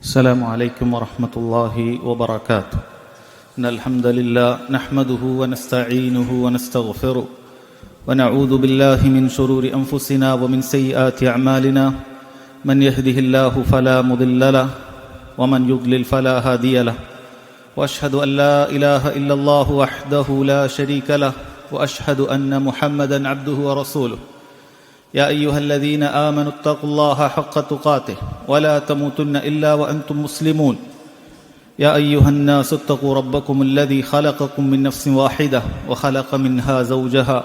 السلام عليكم ورحمة الله وبركاته. إن الحمد لله نحمده ونستعينه ونستغفره ونعوذ بالله من شرور أنفسنا ومن سيئات أعمالنا. من يهده الله فلا مضل له ومن يضلل فلا هادي له. وأشهد أن لا إله إلا الله وحده لا شريك له وأشهد أن محمدا عبده ورسوله. يا أيها الذين آمنوا اتقوا الله حق تقاته ولا تموتن إلا وأنتم مسلمون. يا أيها الناس اتقوا ربكم الذي خلقكم من نفس واحدة وخلق منها زوجها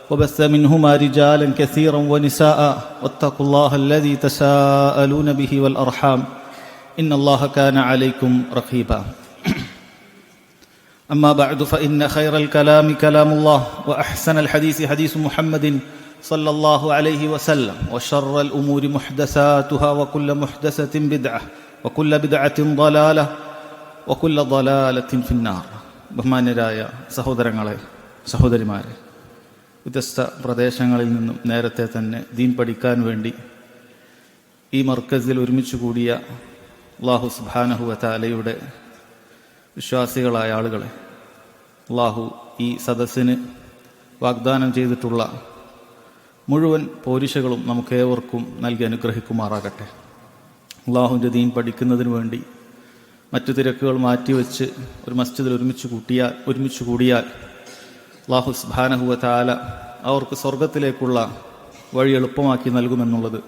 وبث منهما رجالا كثيرا ونساء واتقوا الله الذي تساءلون به والأرحام إن الله كان عليكم رقيبا. أما بعد فإن خير الكلام كلام الله وأحسن الحديث حديث محمد صلى الله عليه وسلم وشر الأمور محدثاتها وكل محدثة بدعة وكل بدعة ضلالة وكل ضلالة في النار. ബഹുമാന്യരായ സഹോദരങ്ങളെ, സഹോദരിമാരെ, വ്യത്യസ്ത പ്രദേശങ്ങളിൽ നിന്നും നേരത്തെ തന്നെ ദീൻ പഠിക്കാൻ വേണ്ടി ഈ മർക്കസിൽ ഒരുമിച്ച് കൂടിയ അല്ലാഹു സുബ്ഹാനഹു വ തആലയുടെ വിശ്വാസികളായ ആളുകളെ, അല്ലാഹു ഈ സദസ്സിന് വാഗ്ദാനം ചെയ്തിട്ടുള്ള മുഴുവൻ പോരിശകളും നമുക്കേവർക്കും നൽകി അനുഗ്രഹിക്കുമാറാകട്ടെ. അള്ളാഹുവിൻ്റെ ദീൻ പഠിക്കുന്നതിന് വേണ്ടി മറ്റു തിരക്കുകൾ മാറ്റിവെച്ച് ഒരു മസ്ജിദിൽ ഒരുമിച്ച് കൂടിയാൽ അല്ലാഹു സുബ്ഹാനഹു വ തആല അവർക്ക് സ്വർഗത്തിലേക്കുള്ള വഴി എളുപ്പമാക്കി നൽകുമെന്നുള്ളത്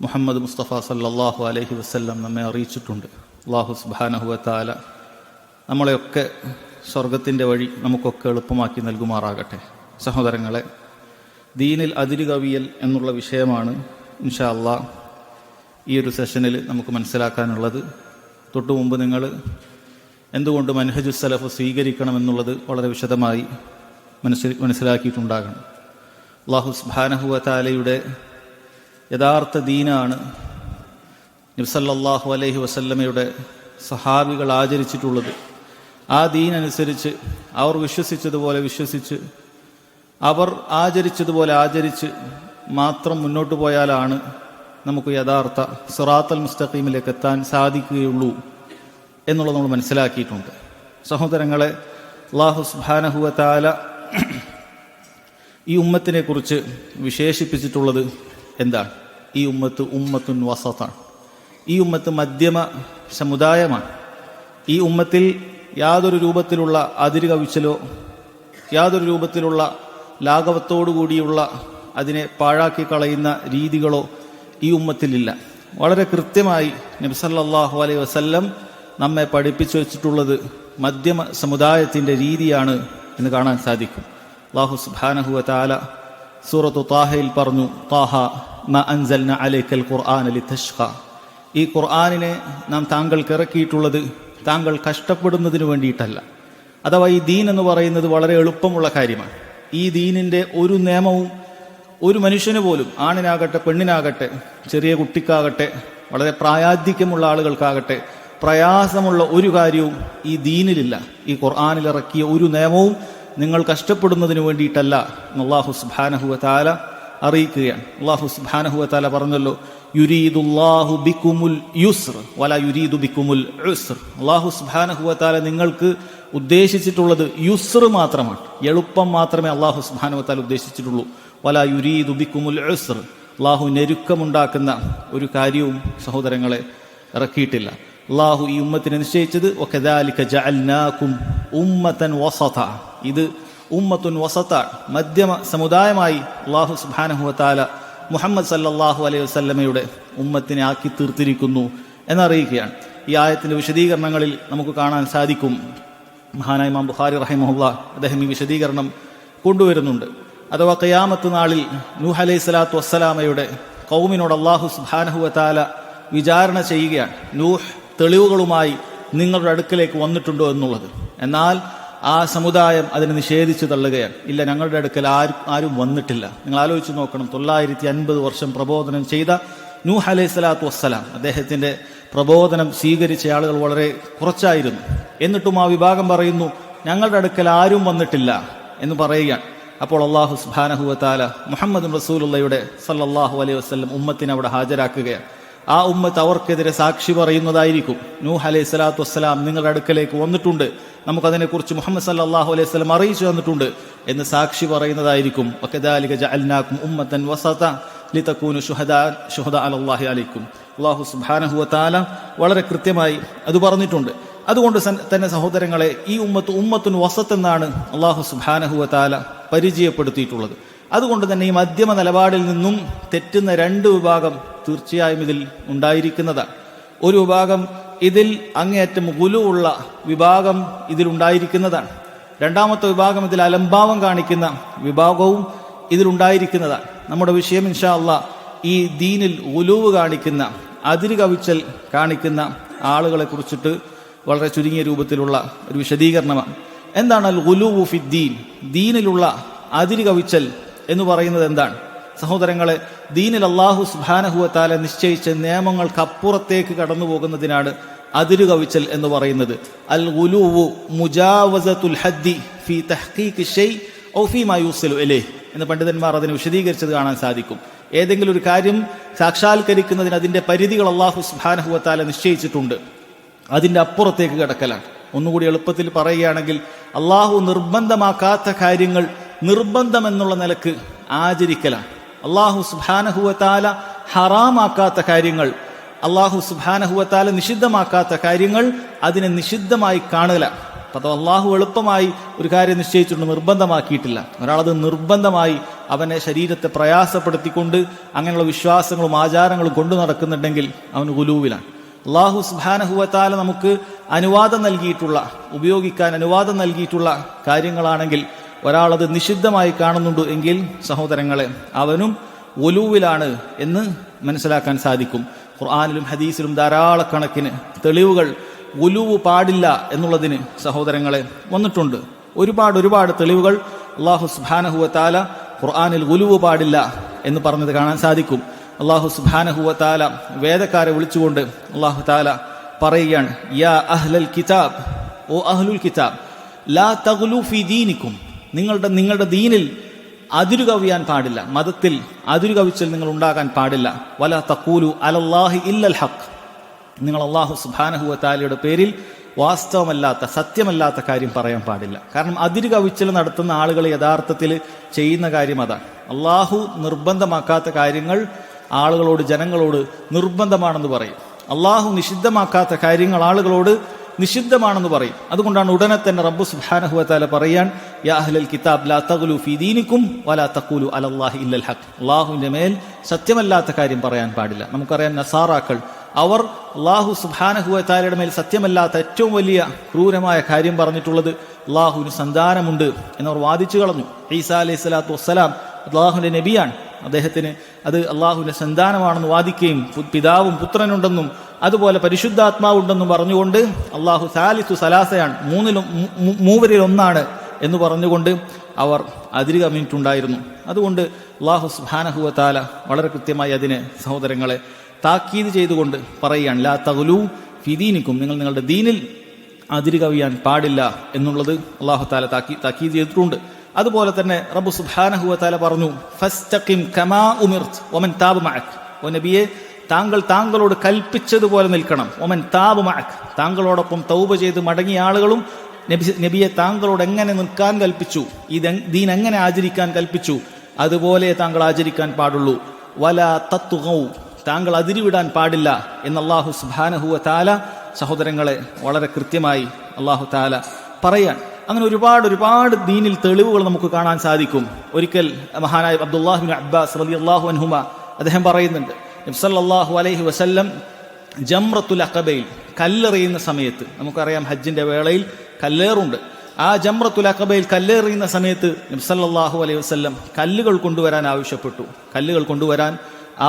മുഹമ്മദ് മുസ്തഫ സല്ലല്ലാഹു അലൈഹി വസല്ലം നമ്മെ അറിയിച്ചിട്ടുണ്ട്. അല്ലാഹു സുബ്ഹാനഹു വ തആല നമ്മളെയൊക്കെ സ്വർഗത്തിൻ്റെ വഴി നമുക്കൊക്കെ എളുപ്പമാക്കി നൽകുമാറാകട്ടെ. സഹോദരങ്ങളെ, ദീനിൽ അതിരുകവിയൽ എന്നുള്ള വിഷയമാണ് ഇൻഷാ അല്ലാഹ് ഈ ഒരു സെഷനിൽ നമുക്ക് മനസ്സിലാക്കാനുള്ളത്. തൊട്ടു മുമ്പ് നിങ്ങൾ എന്തുകൊണ്ട് മൻഹജുസ് സലഫ് സ്വീകരിക്കണമെന്നുള്ളത് വളരെ വിശദമായി മനസ്സിലാക്കിയിട്ടുണ്ടാകണം. അല്ലാഹു സുബ്ഹാനഹു വ തആലയുടെ യഥാർത്ഥ ദീനാണ് നബി സല്ലല്ലാഹു അലൈഹി വസല്ലമയുടെ സഹാബികൾ ആചരിച്ചിട്ടുള്ളത്. ആ ദീൻ അനുസരിച്ച് അവർ വിശ്വസിച്ചതുപോലെ വിശ്വസിച്ച് അവർ ആചരിച്ചതുപോലെ ആചരിച്ച് മാത്രം മുന്നോട്ട് പോയാലാണ് നമുക്ക് യഥാർത്ഥ സിറാത്തൽ മുസ്തഖീമിലേക്ക് എത്താൻ സാധിക്കുകയുള്ളൂ എന്നുള്ളത് നമ്മൾ മനസ്സിലാക്കിയിട്ടുണ്ട്. സഹോദരങ്ങളെ, അല്ലാഹു സുബ്ഹാനഹു വ തആല ഈ ഉമ്മത്തിനെ കുറിച്ച് വിശേഷിപ്പിച്ചിട്ടുള്ളത് എന്താണ്? ഈ ഉമ്മത്ത് ഉമ്മത്തുൻ വസത്താണ്. ഈ ഉമ്മത്ത് മധ്യമ സമുദായമാണ്. ഈ ഉമ്മത്തിൽ യാതൊരു രൂപത്തിലുള്ള അതിര് കവിച്ചലോ യാതൊരു രൂപത്തിലുള്ള ലാഘവത്തോടുകൂടിയുള്ള അതിനെ പാഴാക്കി കളയുന്ന രീതികളോ ഈ ഉമ്മത്തിലില്ല. വളരെ കൃത്യമായി നബി സല്ലല്ലാഹു അലൈഹി വസല്ലം നമ്മെ പഠിപ്പിച്ചു വെച്ചിട്ടുള്ളത് മധ്യമ സമുദായത്തിൻ്റെ രീതിയാണ് എന്ന് കാണാൻ സാധിക്കും. അല്ലാഹു സുബ്ഹാനഹു വ തആല സൂറത്തു താഹയിൽ പറഞ്ഞു, താഹ മാ അൻസൽന അലൈക്കൽ ഖുർആന ലിതശ്ഖ. ഈ ഖുർആനിനെ നാം താങ്കൾക്ക് ഇറക്കിയിട്ടുള്ളത് താങ്കൾ കഷ്ടപ്പെടുന്നതിന് വേണ്ടിയിട്ടല്ല. അഥവാ ഈ ദീൻ എന്ന് പറയുന്നത് വളരെ എളുപ്പമുള്ള കാര്യമാണ്. ഈ ദീനിൻ്റെ ഒരു നിയമവും ഒരു മനുഷ്യന് പോലും, ആണിനാകട്ടെ പെണ്ണിനാകട്ടെ ചെറിയ കുട്ടിക്കാകട്ടെ വളരെ പ്രായാധിക്യമുള്ള ആളുകൾക്കാകട്ടെ പ്രയാസമുള്ള ഒരു കാര്യവും ഈ ദീനിലില്ല. ഈ ഖുർആനിലിറക്കിയ ഒരു നിയമവും നിങ്ങൾ കഷ്ടപ്പെടുന്നതിന് വേണ്ടിയിട്ടല്ല എന്ന് അല്ലാഹു സുബ്ഹാനഹു വ തആല അറിയിക്കുകയാണ്. അല്ലാഹു സുബ്ഹാനഹു വ തആല പറഞ്ഞല്ലോ, യുരീദുല്ലാഹു ബിക്കുമുൽ യുസ്ർ വലാ യുരീദു ബിക്കുമുൽ ഉസ്ർ. അല്ലാഹു സുബ്ഹാനഹു വ തആല നിങ്ങൾക്ക് ഉദ്ദേശിച്ചിട്ടുള്ളത് യുസ്ർ മാത്രമാണ്, എളുപ്പം മാത്രമേ അല്ലാഹു സുബ്ഹാനഹു വ തആല ഉദ്ദേശിച്ചിട്ടുള്ളൂ. വലാ യുരീദു ബിക്കുമുൽ ഉസ്ർ. അല്ലാഹു ഞെരുക്കമുണ്ടാക്കുന്ന ഒരു കാര്യവും സഹോദരങ്ങളെ ഇറക്കിയിട്ടില്ല. അല്ലാഹു ഈ ഉമ്മത്തിനെ നിശ്ചയിച്ചത് വകദാലിക ജഅൽനാകും ഉമ്മതൻ വസത. ഇത് ഉമ്മത്തുൻ വസത, മധ്യമ സമുദായമായി അല്ലാഹു സുബ്ഹാനഹു വ തആല മുഹമ്മദ് സല്ലല്ലാഹു അലൈഹി വസല്ലമയുടെ ഉമ്മത്തിനെ ആക്കി തീർത്തിരിക്കുന്നു എന്നറിയിക്കുകയാണ്. ഈ ആയത്തിൻ്റെ വിശദീകരണങ്ങളിൽ നമുക്ക് കാണാൻ സാധിക്കും. മഹാനായ ഇമാം ബുഖാരി റഹിമഹുല്ലാഹ് അദ്ദേഹം ഈ വിശദീകരണം കൊണ്ടുവരുന്നുണ്ട്. അഥവാ ഖിയാമത്ത് നാളിൽ നൂഹ് അലൈഹി സ്വലാത്തു വസ്സലാമയുടെ ഖൗമിനോട് അല്ലാഹു സുബ്ഹാനഹു വ തആല വിചാരണ ചെയ്യുകയാണ്, നൂഹ് തെളിവുകളുമായി നിങ്ങളുടെ അടുക്കലേക്ക് വന്നിട്ടുണ്ടോ എന്നുള്ളത്. എന്നാൽ ആ സമുദായം അതിനെ നിഷേധിച്ച് തള്ളുകയാണ്. ഇല്ല, ഞങ്ങളുടെ അടുക്കൽ ആരും വന്നിട്ടില്ല. നിങ്ങൾ ആലോചിച്ച് നോക്കണം, 950 വർഷം പ്രബോധനം ചെയ്ത നൂഹ് അലൈഹി സ്വലാത്തു വസ്സലാം, അദ്ദേഹത്തിൻ്റെ പ്രബോധനം സ്വീകരിച്ച ആളുകൾ വളരെ കുറച്ചായിരുന്നു. എന്നിട്ടും ആ വിഭാഗം പറയുന്നു, ഞങ്ങളുടെ അടുക്കൽ ആരും വന്നിട്ടില്ല എന്ന് പറയുകയാണ്. അപ്പോൾ അല്ലാഹു സുബ്ഹാനഹു വ തആല മുഹമ്മദ് റസൂലുള്ളാഹിയുടെ സല്ലല്ലാഹു അലൈഹി വസല്ലം ഉമ്മത്തിനെ അവിടെ ഹാജരാക്കുകയാണ്. ആ ഉമ്മത്ത് അവർക്കെതിരെ സാക്ഷി പറയുന്നതായിരിക്കും. നൂഹ് അലൈഹി സ്വലാത്തു വസ്സലാം നിങ്ങളുടെ അടുക്കലേക്ക് വന്നിട്ടുണ്ട്, നമുക്കതിനെക്കുറിച്ച് മുഹമ്മദ് സല്ലല്ലാഹു അലൈഹി വസല്ലം അറിയിച്ചു തന്നിട്ടുണ്ട് എന്ന് സാക്ഷി പറയുന്നതായിരിക്കും. വകദാലിക ജഅൽനാകും ഉമ്മത്തൻ വസത ലിതകൂനു ശുഹദാ അലല്ലാഹി അലൈക്കും. അല്ലാഹു സുബ്ഹാനഹു വ തആല വളരെ കൃത്യമായി അത് പറഞ്ഞിട്ടുണ്ട്. അതുകൊണ്ട് തന്നെ സഹോദരങ്ങളെ, ഈ ഉമ്മത്തുൻ വസത്ത് എന്നാണ് അല്ലാഹു സുബ്ഹാനഹു വ തആല പരിചയപ്പെടുത്തിയിട്ടുള്ളത്. അതുകൊണ്ട് തന്നെ ഈ മധ്യമ നിലപാടിൽ നിന്നും തെറ്റുന്ന രണ്ട് വിഭാഗം തീർച്ചയായും ഇതിൽ ഉണ്ടായിരിക്കുന്നതാണ്. ഒരു വിഭാഗം ഇതിൽ അങ്ങേയറ്റം ഗുലുവുള്ള വിഭാഗം ഇതിലുണ്ടായിരിക്കുന്നതാണ്. രണ്ടാമത്തെ വിഭാഗം ഇതിൽ അലംഭാവം കാണിക്കുന്ന വിഭാഗവും ഇതിലുണ്ടായിരിക്കുന്നതാണ്. നമ്മുടെ വിഷയം ഇൻഷാ അല്ലാഹ് ഈ ദീനിൽ ഗുലുവ് കാണിക്കുന്ന, അതിര് കവിച്ചൽ കാണിക്കുന്ന ആളുകളെ കുറിച്ചിട്ട് വളരെ ചുരുങ്ങിയ രൂപത്തിലുള്ള ഒരു വിശദീകരണമാണ്. എന്താണ് അൽ ഗുലുവു ഫിദ്ദീൻ? ദീനിലുള്ള അതിര് കവിച്ചൽ എന്ന് പറയുന്നത് എന്താണ്? സഹോദരങ്ങളെ, ദീനിൽ അല്ലാഹു സുബ്ഹാനഹു വ തആല നിശ്ചയിച്ച നിയമങ്ങൾക്കപ്പുറത്തേക്ക് കടന്നു പോകുന്നതിനാണ് അതിര് കവിച്ചൽ എന്ന് പറയുന്നത്. അൽ ഗുലുവു മുജാവസത്തുൽ ഹദ്ദി ഫീ തഹ്ഖീഖി ഷൈഅ ഔ ഫീമാ യൂസിലു ഇലൈഹി എന്ന് പണ്ഡിതന്മാർ അതിനെ വിശദീകരിച്ചത് കാണാൻ സാധിക്കും. ഏതെങ്കിലും ഒരു കാര്യം സാക്ഷാത്കരിക്കുന്നതിന് അതിന്റെ പരിധികൾ അല്ലാഹു സുബ്ഹാനഹു വ തആല നിശ്ചയിച്ചിട്ടുണ്ട്, അതിന്റെ അപ്പുറത്തേക്ക് കടക്കലാണ്. ഒന്നുകൂടി എളുപ്പത്തിൽ പറയുകയാണെങ്കിൽ, അല്ലാഹു നിർബന്ധമാക്കാത്ത കാര്യങ്ങൾ നിർബന്ധമെന്നുള്ള നിലക്ക് ആചരിക്കലാണ്. അല്ലാഹു സുബ്ഹാനഹു വ തആല ഹറാമാക്കാത്ത കാര്യങ്ങൾ, അല്ലാഹു സുബ്ഹാനഹു വ തആല നിഷിദ്ധമാക്കാത്ത കാര്യങ്ങൾ അതിനെ നിഷിദ്ധമായി കാണലാണ്. അപ്പോൾ അല്ലാഹു എളുപ്പമായി ഒരു കാര്യം നിശ്ചയിച്ചിട്ടുണ്ട്, നിർബന്ധമാക്കിയിട്ടില്ല. ഒരാളത് നിർബന്ധമായി അവനെ ശരീരത്തെ പ്രയാസപ്പെടുത്തിക്കൊണ്ട് അങ്ങനെയുള്ള വിശ്വാസങ്ങളും ആചാരങ്ങളും കൊണ്ടു നടക്കുന്നുണ്ടെങ്കിൽ അവന് ഗുലൂവിലാണ്. അല്ലാഹു സുബ്ഹാനഹു വ തആല നമുക്ക് അനുവാദം നൽകിയിട്ടുള്ള, ഉപയോഗിക്കാൻ അനുവാദം നൽകിയിട്ടുള്ള കാര്യങ്ങളാണെങ്കിൽ ഒരാളത് നിഷിദ്ധമായി കാണുന്നുണ്ട് എങ്കിൽ സഹോദരങ്ങളെ, അവനും ഗുലൂവിലാണ് എന്ന് മനസ്സിലാക്കാൻ സാധിക്കും. ഖുർആനിലും ഹദീസിലും ധാരാളക്കണക്കിന് തെളിവുകൾ ഗുലൂവ് പാടില്ല എന്നുള്ളതിന് സഹോദരങ്ങളെ വന്നിട്ടുണ്ട്. ഒരുപാട് തെളിവുകൾ അല്ലാഹു സുബ്ഹാനഹു വ തആല ഖുർആനിൽ ഗുലൂവ് പാടില്ല എന്ന് പറഞ്ഞത് കാണാൻ സാധിക്കും. അല്ലാഹു സുബ്ഹാനഹു വ തആല വേദക്കാരെ വിളിച്ചുകൊണ്ട് അല്ലാഹു തആല പറയുകയാണ്, യാ അഹ്ലൽ കിതാബ്, ഓ അഹ്ലുൽ കിതാബ്, ലാ തഗ്ലൂ ഫീ ദീനിക്കും, നിങ്ങളുടെ ദീനിൽ അതിരു കവിയാൻ പാടില്ല, മതത്തിൽ അതിരു കവിച്ചൽ നിങ്ങൾ ഉണ്ടാകാൻ പാടില്ല. വലാ തഖൂലു അലല്ലാഹി ഇല്ലൽ ഹഖ്, നിങ്ങൾ അല്ലാഹു സുബ്ഹാനഹു വ തആലയുടെ പേരിൽ വാസ്തവമല്ലാത്ത, സത്യമല്ലാത്ത കാര്യം പറയാൻ പാടില്ല. കാരണം അതിരു കവിച്ചൽ നടത്തുന്ന ആളുകൾ യഥാർത്ഥത്തിൽ ചെയ്യുന്ന കാര്യം അതാണ്. അല്ലാഹു നിർബന്ധമാക്കാത്ത കാര്യങ്ങൾ ആളുകളോട്, ജനങ്ങളോട് നിർബന്ധമാണെന്ന് പറയും. അല്ലാഹു നിഷിദ്ധമാക്കാത്ത കാര്യങ്ങൾ ആളുകളോട് നിഷിദ്ധമാണെന്ന് പറയും. അതുകൊണ്ടാണ് ഉടനെ തന്നെ റബ്ബ് സുബ്ഹാനഹു വ തആല പറയാൻ, യാ അഹ്ലൽ കിതാബ് ലാ തഗ്ലൂ ഫീ ദീനിക്കും വലാ തഖൂലു അലല്ലാഹി ഇല്ലൽ ഹഖ്, അല്ലാഹുവിന്റെ മേൽ സത്യമല്ലാത്ത കാര്യം പറയാൻ പാടില്ല. നമുക്കറിയാം, നസാറാക്കൾ അവർ അല്ലാഹു സുബ്ഹാനഹു വ തആലയുടെ മേൽ സത്യമല്ലാത്ത ഏറ്റവും വലിയ ക്രൂരമായ കാര്യം പറഞ്ഞിട്ടുള്ളത് അല്ലാഹുവിന് സന്താനമുണ്ട് എന്നവർ വാദിച്ചു കളഞ്ഞു. ഈസാ അലൈഹി സ്വലാത്തു വസ്സലാം അല്ലാഹുവിന്റെ നബിയാണ്, അദ്ദേഹത്തിന് അത് അല്ലാഹുവിന്റെ സന്താനമാണെന്ന് വാദിക്കുകയും പിതാവും പുത്രനുണ്ടെന്നും അതുപോലെ പരിശുദ്ധാത്മാവുണ്ടെന്നും പറഞ്ഞുകൊണ്ട് അല്ലാഹു സാലിസു സലാസയാണ്, മൂവരിൽ ഒന്നാണ് എന്ന് പറഞ്ഞുകൊണ്ട് അവർ അതിര് കവിഞ്ഞിട്ടുണ്ടായിരുന്നു. അതുകൊണ്ട് അല്ലാഹു സുബ്ഹാനഹു വ തആല വളരെ കൃത്യമായി അതിനെ സഹോദരങ്ങളെ താക്കീത് ചെയ്തുകൊണ്ട് പറയുകയാണ്, ലാ തഗ്ലൂ ഫീ ദീനിക്കും, നിങ്ങൾ നിങ്ങളുടെ ദീനിൽ അതിര് കവിയാൻ പാടില്ല എന്നുള്ളത് അല്ലാഹു തആല താക്കീത് ചെയ്തിട്ടുണ്ട്. അതുപോലെ തന്നെ റബ്ബ് സുബ്ഹാനഹു വ തആല പറഞ്ഞു, ഫസ്തഖിം കമാ ഉമിർത് വമൻ താബ മഅക്, ഓ നബിയെ താങ്കളോട് കൽപ്പിച്ചതുപോലെ നിൽക്കണം. ഒമൻ താബ് മഅക്, താങ്കളോടൊപ്പം തൗബ ചെയ്ത് മടങ്ങിയ ആളുകളും നബിയെ താങ്കളോട് എങ്ങനെ നിൽക്കാൻ കൽപ്പിച്ചു, ഈ ദീൻ എങ്ങനെ ആചരിക്കാൻ കൽപ്പിച്ചു, അതുപോലെ താങ്കൾ ആചരിക്കാൻ പാടുള്ളൂ. വലാ തത്ഗൗ, താങ്കൾ അതിരിവിടാൻ പാടില്ല എന്ന് അല്ലാഹു സുബ്ഹാനഹു വ തആല സഹോദരങ്ങളെ വളരെ കൃത്യമായി അല്ലാഹു തആല പറയാൻ. അങ്ങനെ ഒരുപാട് ദീനിൽ തെളിവുകൾ നമുക്ക് കാണാൻ സാധിക്കും. ഒരിക്കൽ മഹാനായ അബ്ദുല്ലാഹ് ഇബ്നു അബ്ബാസ് റളിയല്ലാഹു അൻഹുമ അദ്ദേഹം പറയുന്നുണ്ട്, നബി സല്ലല്ലാഹു അലൈഹി വസല്ലം ജംറത്തുൽ അഖബയിൽ കല്ലെറിയുന്ന സമയത്ത്, നമുക്കറിയാം ഹജ്ജിന്റെ വേളയിൽ കല്ലേറുണ്ട്, ആ ജംറത്തുൽ അഖബയിൽ കല്ലെറിയുന്ന സമയത്ത് നബി സല്ലല്ലാഹു അലൈഹി വസല്ലം കല്ലുകൾ കൊണ്ടുവരാൻ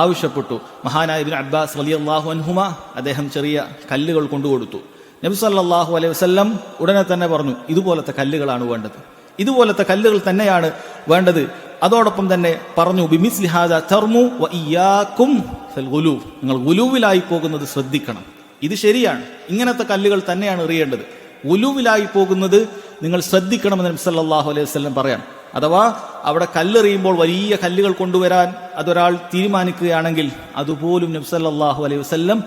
ആവശ്യപ്പെട്ടു. മഹാനായ ഇബ്നു അബ്ബാസ് റളിയല്ലാഹു അൻഹുമ അദ്ദേഹം ചെറിയ കല്ലുകൾ കൊണ്ടുകൊടുത്തു. നബി സല്ലല്ലാഹു അലൈഹി വസല്ലം ഉടനെ തന്നെ പറഞ്ഞു, ഇതുപോലത്തെ കല്ലുകളാണ് വേണ്ടത്, ഇതുപോലത്തെ കല്ലുകൾ തന്നെയാണ് വേണ്ടത്. അതോടൊപ്പം തന്നെ പറഞ്ഞു, ബിമിസ്ലി ഹാദാ തർമു വ ഇയ്യാകും ഫിൽ ഗുലൂ, നിങ്ങൾ ഗുലൂവിലായി പോകുന്നത് ശ്രദ്ധിക്കണം. ഇത് ശരിയാണ്, ഇങ്ങനത്തെ കല്ലുകൾ തന്നെയാണ് എറിയേണ്ടത്. ഗുലൂവിലായി പോകുന്നത് നിങ്ങൾ ശ്രദ്ധിക്കണമെന്ന് നബി സല്ലല്ലാഹു അലൈഹി വസല്ലം പറയാം. അഥവാ അവിടെ കല്ലെറിയുമ്പോൾ വലിയ കല്ലുകൾ കൊണ്ടുവരാൻ അതൊരാൾ തീരുമാനിക്കുകയാണെങ്കിൽ അതുപോലും നബി സല്ലല്ലാഹു അലൈഹി വസല്ലം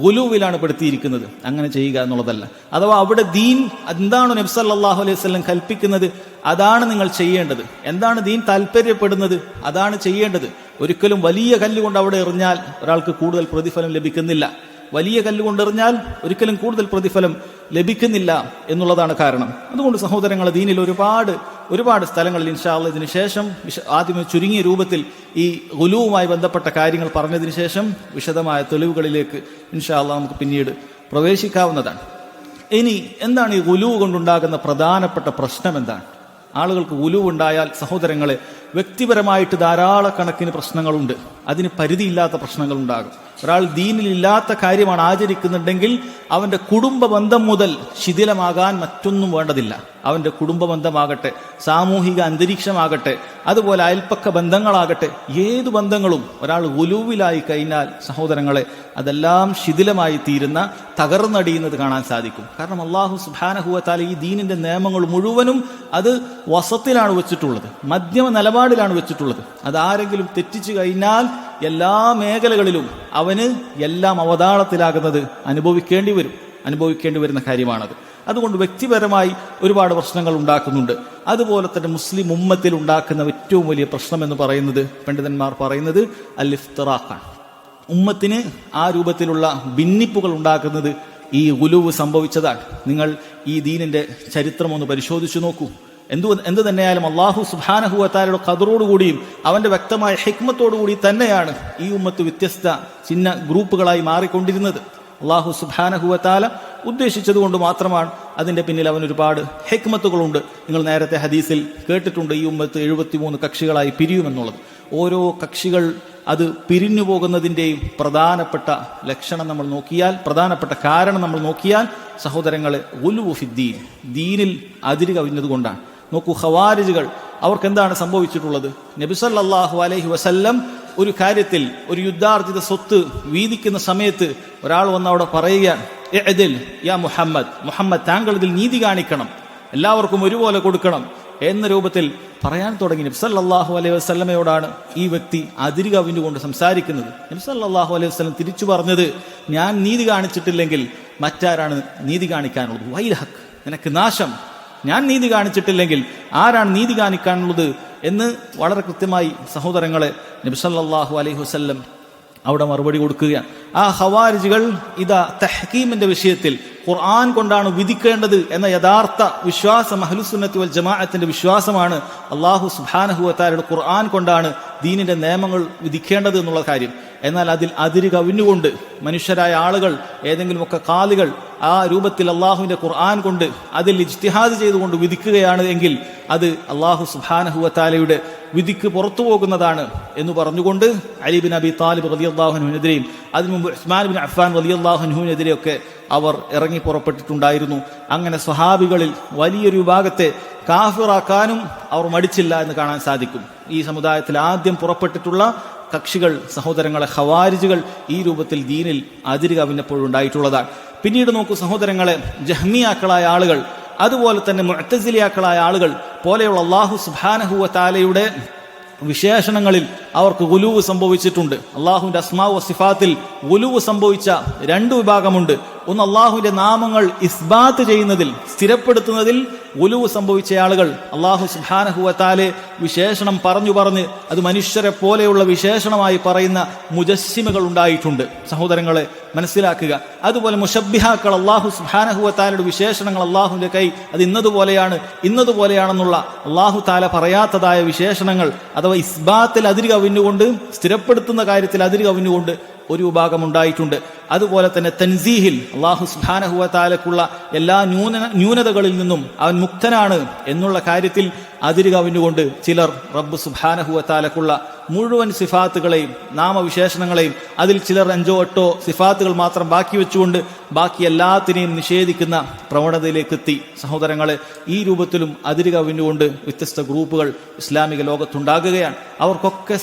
ഗുലൂവിലാണ് പെടുത്തിയിരിക്കുന്നത്. അങ്ങനെ ചെയ്യുക എന്നുള്ളതല്ല. അഥവാ അവിടെ ദീൻ എന്താണ് നബി സല്ലല്ലാഹു അലൈഹി വസല്ലം കൽപ്പിക്കുന്നത് അതാണ് നിങ്ങൾ ചെയ്യേണ്ടത്. എന്താണ് ദീൻ താല്പര്യപ്പെടുന്നത് അതാണ് ചെയ്യേണ്ടത്. ഒരിക്കലും വലിയ കല്ലുകൊണ്ട് അവിടെ എറിഞ്ഞാൽ ഒരാൾക്ക് കൂടുതൽ പ്രതിഫലം ലഭിക്കുന്നില്ല. വലിയ കല്ലുകൊണ്ടെറിഞ്ഞാൽ ഒരിക്കലും കൂടുതൽ പ്രതിഫലം ലഭിക്കുന്നില്ല എന്നുള്ളതാണ് കാരണം. അതുകൊണ്ട് സഹോദരങ്ങളെ, ദീനിൽ ഒരുപാട് സ്ഥലങ്ങളിൽ ഇൻഷാ അല്ലാഹ് ഇതിനു ശേഷം ആദ്യമേ ചുരുങ്ങിയ രൂപത്തിൽ ഈ ഗുലൂവുമായി ബന്ധപ്പെട്ട കാര്യങ്ങൾ പറഞ്ഞതിന് ശേഷം വിശദമായ തെളിവുകളിലേക്ക് ഇൻഷാ അല്ലാഹ് നമുക്ക് പിന്നീട് പ്രവേശിക്കാവുന്നതാണ്. ഇനി എന്താണ് ഈ ഗുലൂ കൊണ്ടുണ്ടാകുന്ന പ്രധാനപ്പെട്ട പ്രശ്നം? എന്താണ്? ആളുകൾക്ക് ഗുലൂ ഉണ്ടായാൽ സഹോദരങ്ങളെ, വ്യക്തിപരമായിട്ട് ധാരാളക്കണക്കിന് പ്രശ്നങ്ങളുണ്ട്. അതിന് പരിധിയില്ലാത്ത പ്രശ്നങ്ങളുണ്ടാകും. ഒരാൾ ദീനിലില്ലാത്ത കാര്യമാണ് ആചരിക്കുന്നുണ്ടെങ്കിൽ അവന്റെ കുടുംബ ബന്ധം മുതൽ ശിഥിലമാകാൻ മറ്റൊന്നും വേണ്ടതില്ല. അവന്റെ കുടുംബ ബന്ധമാകട്ടെ, സാമൂഹിക അന്തരീക്ഷമാകട്ടെ, അതുപോലെ അയൽപ്പക്ക ബന്ധങ്ങളാകട്ടെ, ഏതു ബന്ധങ്ങളും ഒരാൾ ഗുലൂവിലായി കഴിഞ്ഞാൽ സഹോദരങ്ങളെ അതെല്ലാം ശിഥിലമായി തീരുന്ന, തകർന്നടിയുന്നത് കാണാൻ സാധിക്കും. കാരണം അല്ലാഹു സുബ്ഹാനഹു വ തആല ഈ ദീനിന്റെ നിയമങ്ങൾ മുഴുവനും അത് വസത്തിലാണ് വെച്ചിട്ടുള്ളത്, മധ്യമ നിലപാടിലാണ് വെച്ചിട്ടുള്ളത്. അതാരെങ്കിലും തെറ്റിച്ചു കഴിഞ്ഞാൽ എല്ലാ മേഖലകളിലും അവന് എല്ലാം അവതാളത്തിലാകുന്നത് അനുഭവിക്കേണ്ടി വരുന്ന കാര്യമാണത്. അതുകൊണ്ട് വ്യക്തിപരമായി ഒരുപാട് പ്രശ്നങ്ങൾ ഉണ്ടാക്കുന്നുണ്ട്. അതുപോലെ തന്നെ മുസ്ലിം ഉമ്മത്തിൽ ഉണ്ടാക്കുന്ന ഏറ്റവും വലിയ പ്രശ്നം എന്ന് പറയുന്നത്, പണ്ഡിതന്മാർ പറയുന്നത് അൽ-ഇഫ്തിറാഖാണ്. ഉമ്മത്തിന് ആ രൂപത്തിലുള്ള ഭിന്നിപ്പുകൾ ഉണ്ടാക്കുന്നത് ഈ ഗുലൂവ് സംഭവിച്ചതാണ്. നിങ്ങൾ ഈ ദീനിന്റെ ചരിത്രം ഒന്ന് പരിശോധിച്ചു നോക്കൂ. എന്ത് തന്നെയായാലും അല്ലാഹു സുബ്ഹാനഹു വ തആലയുടെ ഖദറോടുകൂടിയും അവന്റെ വ്യക്തമായ ഹിക്മത്തോടുകൂടി തന്നെയാണ് ഈ ഉമ്മത്ത് വ്യത്യസ്ത ചിഹ്ന ഗ്രൂപ്പുകളായി മാറിക്കൊണ്ടിരുന്നത്. അല്ലാഹു സുബ്ഹാനഹു വ തആല ഉദ്ദേശിച്ചതുകൊണ്ട് മാത്രമാണ്. അതിന്റെ പിന്നിൽ അവൻ ഒരുപാട് ഹിക്മത്തുകളുണ്ട്. നിങ്ങൾ നേരത്തെ ഹദീസിൽ കേട്ടിട്ടുണ്ട്, ഈ ഉമ്മത്ത് 73 കക്ഷികളായി പിരിയുമെന്നുള്ളത്. ഓരോ കക്ഷികൾ അത് പിരിഞ്ഞു പോകുന്നതിൻ്റെയും പ്രധാനപ്പെട്ട ലക്ഷണം നമ്മൾ നോക്കിയാൽ, പ്രധാനപ്പെട്ട കാരണം നമ്മൾ നോക്കിയാൽ സഹോദരങ്ങളെ, ഗുലുവു ഫിദ്ദീൻ, ദീനിൽ അതിര് കവിഞ്ഞതുകൊണ്ടാണ്. നോക്കൂ, ഖവാരിജുകൾ അവർക്ക് എന്താണ് സംഭവിച്ചിട്ടുള്ളത്? നബി സല്ലല്ലാഹു അലൈഹി വസല്ലം ഒരു കാര്യത്തിൽ, ഒരു യുദ്ധാർജിത സ്വത്ത് വീതിക്കുന്ന സമയത്ത് ഒരാൾ വന്ന് അവിടെ പറയുകയാണ്, ഇഅ്ദിൽ യാ മുഹമ്മദ്, താങ്കൾ ഇതിൽ നീതി കാണിക്കണം, എല്ലാവർക്കും ഒരുപോലെ കൊടുക്കണം എന്ന രൂപത്തിൽ പറയാൻ തുടങ്ങി. നബി സല്ലല്ലാഹു അലൈഹി വസല്ലമയോടാണ് ഈ വ്യക്തി അതിര് കവിഞ്ഞുകൊണ്ട് സംസാരിക്കുന്നത്. നബി സല്ലല്ലാഹു അലൈഹി വസല്ലം തിരിച്ചു പറഞ്ഞത്, ഞാൻ നീതി കാണിച്ചിട്ടില്ലെങ്കിൽ മറ്റാരാണ് നീതി കാണിക്കാനുള്ളത്? വൈലഹക്, നിനക്ക് നാശം, ഞാൻ നീതി കാണിച്ചിട്ടില്ലെങ്കിൽ ആരാണ് നീതി കാണിക്കാനുള്ളത് എന്ന് വളരെ കൃത്യമായി സഹോദരങ്ങളെ നബി സല്ലല്ലാഹു അലൈഹി വസല്ലം അവിടെ മറുപടി കൊടുക്കുകയാണ്. ആ ഖവാരിജുകൾ ഇതാ തഹ്കീമിന്റെ വിഷയത്തിൽ ഖുർആൻ കൊണ്ടാണ് വിധിക്കേണ്ടത് എന്ന യഥാർത്ഥ വിശ്വാസം അഹ്ലുസുന്നത്തി വൽ ജമാഅത്തിന്റെ വിശ്വാസമാണ്. അല്ലാഹു സുബ്ഹാനഹു വ തആലയുടെ ഖുർആൻ കൊണ്ടാണ് ദീനിന്റെ നിയമങ്ങൾ വിധിക്കേണ്ടത് എന്നുള്ള കാര്യം. എന്നാൽ അതിൽ അതിര് കവിഞ്ഞുകൊണ്ട് മനുഷ്യരായ ആളുകൾ, ഏതെങ്കിലുമൊക്കെ ഖാദികൾ ആ രൂപത്തിൽ അള്ളാഹുവിന്റെ ഖുർആൻ കൊണ്ട് അതിൽ ഇജ്തിഹാദ് ചെയ്തുകൊണ്ട് വിധിക്കുകയാണ് എങ്കിൽ അത് അല്ലാഹു സുബ്ഹാനഹു വ തആലയുടെ വിധിക്ക് പുറത്തു പോകുന്നതാണ് എന്ന് പറഞ്ഞുകൊണ്ട് അലി ബിൻ അബി താലിബ് റളിയല്ലാഹു അൻഹുവിനെതിരെയും അതിനു മുമ്പ് ഉസ്മാൻ ബിൻ അഫ്ഫാൻ റളിയല്ലാഹു അൻഹുവിനെതിരെയൊക്കെ അവർ ഇറങ്ങി പുറപ്പെട്ടിട്ടുണ്ടായിരുന്നു. അങ്ങനെ സ്വഹാബികളിൽ വലിയൊരു വിഭാഗത്തെ കാഫിറാക്കാനും അവർ മടിച്ചില്ല എന്ന് കാണാൻ സാധിക്കും. ഈ സമുദായത്തിൽ ആദ്യം പുറപ്പെട്ടിട്ടുള്ള കക്ഷികൾ സഹോദരങ്ങളെ ഖവാരിജുകൾ ഈ രൂപത്തിൽ ദീനിൽ അതിര് കവിഞ്ഞപ്പോഴുണ്ടായിട്ടുള്ളതാണ്. പിന്നീട് നോക്കൂ സഹോദരങ്ങളെ, ജഹ്മിയാക്കളായ ആളുകൾ, അതുപോലെ തന്നെ മുഅ്തസിലിയാക്കളായ ആളുകൾ പോലെയുള്ള അല്ലാഹു സുബ്ഹാനഹു വ തആലയുടെ വിശേഷണങ്ങളിൽ അവർക്ക് ഗുലൂവ് സംഭവിച്ചിട്ടുണ്ട്. അള്ളാഹുവിന്റെ അസ്മാഉ വസിഫാത്തിൽ ഗുലൂവ് സംഭവിച്ച 2 വിഭാഗമുണ്ട്. ഒന്ന്, അള്ളാഹുവിന്റെ നാമങ്ങൾ ഇസ്ബാത്ത് ചെയ്യുന്നതിൽ, സ്ഥിരപ്പെടുത്തുന്നതിൽ ഗുലൂവ് സംഭവിച്ച ആളുകൾ അള്ളാഹു സുബ്ഹാനഹു വ തആല വിശേഷണം പറഞ്ഞ് അത് മനുഷ്യരെ പോലെയുള്ള വിശേഷണമായി പറയുന്ന മുജസ്സിമകൾ ഉണ്ടായിട്ടുണ്ട്. സഹോദരങ്ങളെ മനസ്സിലാക്കുക. അതുപോലെ മുശബ്ബിഹാക്കൾ, അള്ളാഹു സുബ്ഹാനഹു വ തആലയുടെ വിശേഷണങ്ങൾ അള്ളാഹുവിന്റെ കൈ അത് ഇന്നതുപോലെയാണെന്നുള്ള അള്ളാഹു തആല പറയാത്തതായ വിശേഷണങ്ങൾ അഥവാ ഇസ്ബാത്തിൽ അതിര് കവിഞ്ഞുകൊണ്ട്, സ്ഥിരപ്പെടുത്തുന്ന കാര്യത്തിൽ അതിര് കവിഞ്ഞുകൊണ്ട് ഒരു വിഭാഗം ഉണ്ടായിട്ടുണ്ട്. അതുപോലെ തന്നെ തൻസീഹിൽ അല്ലാഹു സുബ്ഹാനഹു വ തആലക്കുള്ള എല്ലാ ന്യൂനതകളിൽ നിന്നും അവൻ മുക്തനാണ് എന്നുള്ള കാര്യത്തിൽ അതിര് കവിഞ്ഞുകൊണ്ട് ചിലർ റബ്ബ് സുബ്ഹാനഹു വ തആലക്കുള്ള മുഴുവൻ സിഫാത്തുകളെയും നാമവിശേഷണങ്ങളെയും അതിൽ ചിലർ 5-8 സിഫാത്തുകൾ മാത്രം ബാക്കി വെച്ചുകൊണ്ട് ബാക്കി എല്ലാത്തിനെയും നിഷേധിക്കുന്ന പ്രവണതയിലേക്ക് എത്തി. സഹോദരങ്ങളെ, ഈ രൂപത്തിലും അതിര് കവിഞ്ഞുകൊണ്ട് വ്യത്യസ്ത ഗ്രൂപ്പുകൾ ഇസ്ലാമിക ലോകത്തുണ്ടാകുകയാണ്. അവർക്കൊക്കെ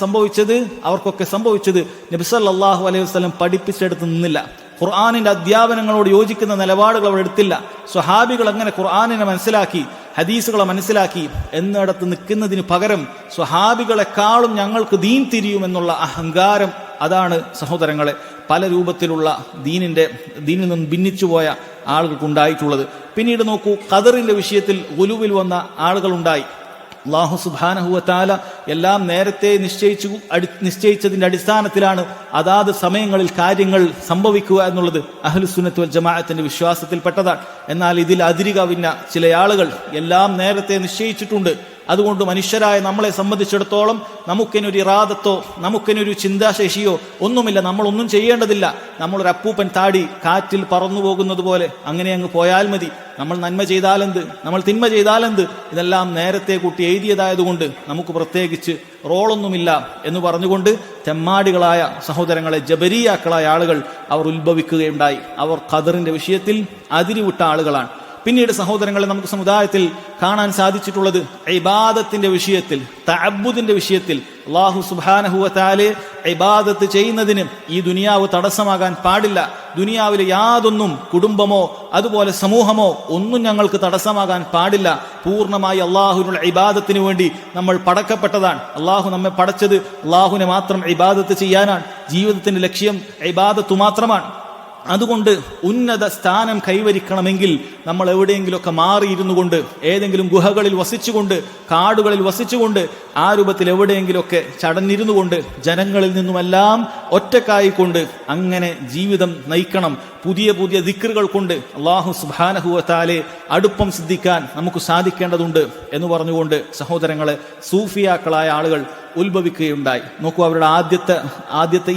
സംഭവിച്ചത് നബി സല്ലല്ലാഹു അലൈഹി വസല്ലം പഠിപ്പിച്ചെടുത്ത് നിന്നില്ല. ഖുർആനിന്റെ അധ്യാപനങ്ങളോട് യോജിക്കുന്ന നിലപാടുകൾ അവർ എടുത്തില്ല. സ്വഹാബികൾ അങ്ങനെ ഖുർആനിനെ മനസ്സിലാക്കി, ഹദീസുകളെ മനസ്സിലാക്കി എന്നിടത്ത് നിൽക്കുന്നതിന് പകരം സ്വഹാബികളെക്കാളും ഞങ്ങൾക്ക് ദീൻ തിരിയുമെന്നുള്ള അഹങ്കാരം, അതാണ് സഹോദരങ്ങളെ പല രൂപത്തിലുള്ള ദീനിൽ നിന്നും ഭിന്നിച്ചുപോയ ആളുകൾക്കുണ്ടായിട്ടുള്ളത്. പിന്നീട് നോക്കൂ, ഖദറിന്റെ വിഷയത്തിൽ ഗുലുവിൽ വന്ന ആളുകളുണ്ടായി. അല്ലാഹു സുബ്ഹാനഹു വ തആല എല്ലാം നേരത്തെ നിശ്ചയിച്ചതിന്റെ അടിസ്ഥാനത്തിലാണ് അതാത് സമയങ്ങളിൽ കാര്യങ്ങൾ സംഭവിക്കുക എന്നുള്ളത് അഹ്ലുസുന്നത്ത് വൽ ജമാഅത്തിന്റെ വിശ്വാസത്തിൽപ്പെട്ടതാണ്. എന്നാൽ ഇതിൽ അതിര് കവിഞ്ഞ ചില ആളുകൾ എല്ലാം നേരത്തെ നിശ്ചയിച്ചിട്ടുണ്ട്, അതുകൊണ്ട് മനുഷ്യരായ നമ്മളെ സംബന്ധിച്ചിടത്തോളം നമുക്കിനൊരു ഇറാദത്തോ നമുക്കിനൊരു ചിന്താശേഷിയോ ഒന്നുമില്ല, നമ്മളൊന്നും ചെയ്യേണ്ടതില്ല, നമ്മളൊരു അപ്പൂപ്പൻ താടി കാറ്റിൽ പറന്നു പോകുന്നത് പോലെ അങ്ങനെ അങ്ങ് പോയാൽ മതി, നമ്മൾ നന്മ ചെയ്താലെന്ത്, നമ്മൾ തിന്മ ചെയ്താലെന്ത്, ഇതെല്ലാം നേരത്തെ കൂട്ടി എഴുതിയതായതുകൊണ്ട് നമുക്ക് പ്രത്യേകിച്ച് റോളൊന്നുമില്ല എന്ന് പറഞ്ഞുകൊണ്ട് തെമ്മാടികളായ സഹോദരങ്ങളെ, ജബരിയാക്കളായ ആളുകൾ അവർ ഉത്ഭവിക്കുകയുണ്ടായി. അവർ ഖദറിന്റെ വിഷയത്തിൽ അതിരിവിട്ട ആളുകളാണ്. പിന്നീട് സഹോദരങ്ങളെ, നമുക്ക് സമുദായത്തിൽ കാണാൻ സാധിച്ചിട്ടുള്ളത് ഇബാദത്തിന്റെ വിഷയത്തിൽ, തഅബ്ബുദിന്റെ വിഷയത്തിൽ അല്ലാഹു സുബ്ഹാനഹു വ തആലയെ ഇബാദത്ത് ചെയ്യുന്നതിന് ഈ ദുനിയാവ് തടസ്സമാകാൻ പാടില്ല. ദുനിയാവിലെ യാതൊന്നും, കുടുംബമോ അതുപോലെ സമൂഹമോ ഒന്നും ഞങ്ങൾക്ക് തടസ്സമാകാൻ പാടില്ല. പൂർണ്ണമായി അള്ളാഹുവിനുള്ള ഇബാദത്തിന് വേണ്ടി നമ്മൾ പടക്കപ്പെട്ടതാണ്. അള്ളാഹു നമ്മെ പടച്ചത് അള്ളാഹുവിനെ മാത്രം ഇബാദത്ത് ചെയ്യാനാണ്. ജീവിതത്തിന്റെ ലക്ഷ്യം ഇബാദത്തു മാത്രമാണ്. അതുകൊണ്ട് ഉന്നത സ്ഥാനം കൈവരിക്കണമെങ്കിൽ നമ്മൾ എവിടെയെങ്കിലുമൊക്കെ മാറിയിരുന്നു കൊണ്ട്, ഏതെങ്കിലും ഗുഹകളിൽ വസിച്ചുകൊണ്ട്, കാടുകളിൽ വസിച്ചുകൊണ്ട്, ആ രൂപത്തിൽ എവിടെയെങ്കിലുമൊക്കെ ചടഞ്ഞിരുന്നു കൊണ്ട്, ജനങ്ങളിൽ നിന്നുമെല്ലാം ഒറ്റക്കായിക്കൊണ്ട് അങ്ങനെ ജീവിതം നയിക്കണം. പുതിയ പുതിയ ദിക്റുകൾ കൊണ്ട് അല്ലാഹു സുബ്ഹാനഹു വ തആലയെ അടുപ്പം സിദ്ധിക്കാൻ നമുക്ക് സാധിക്കേണ്ടതുണ്ട് എന്ന് പറഞ്ഞുകൊണ്ട് സഹോദരങ്ങളെ, സൂഫിയാക്കളായ ആളുകൾ ഉത്ഭവിക്കുകയുണ്ടായി. നോക്കൂ, അവരുടെ ആദ്യത്തെ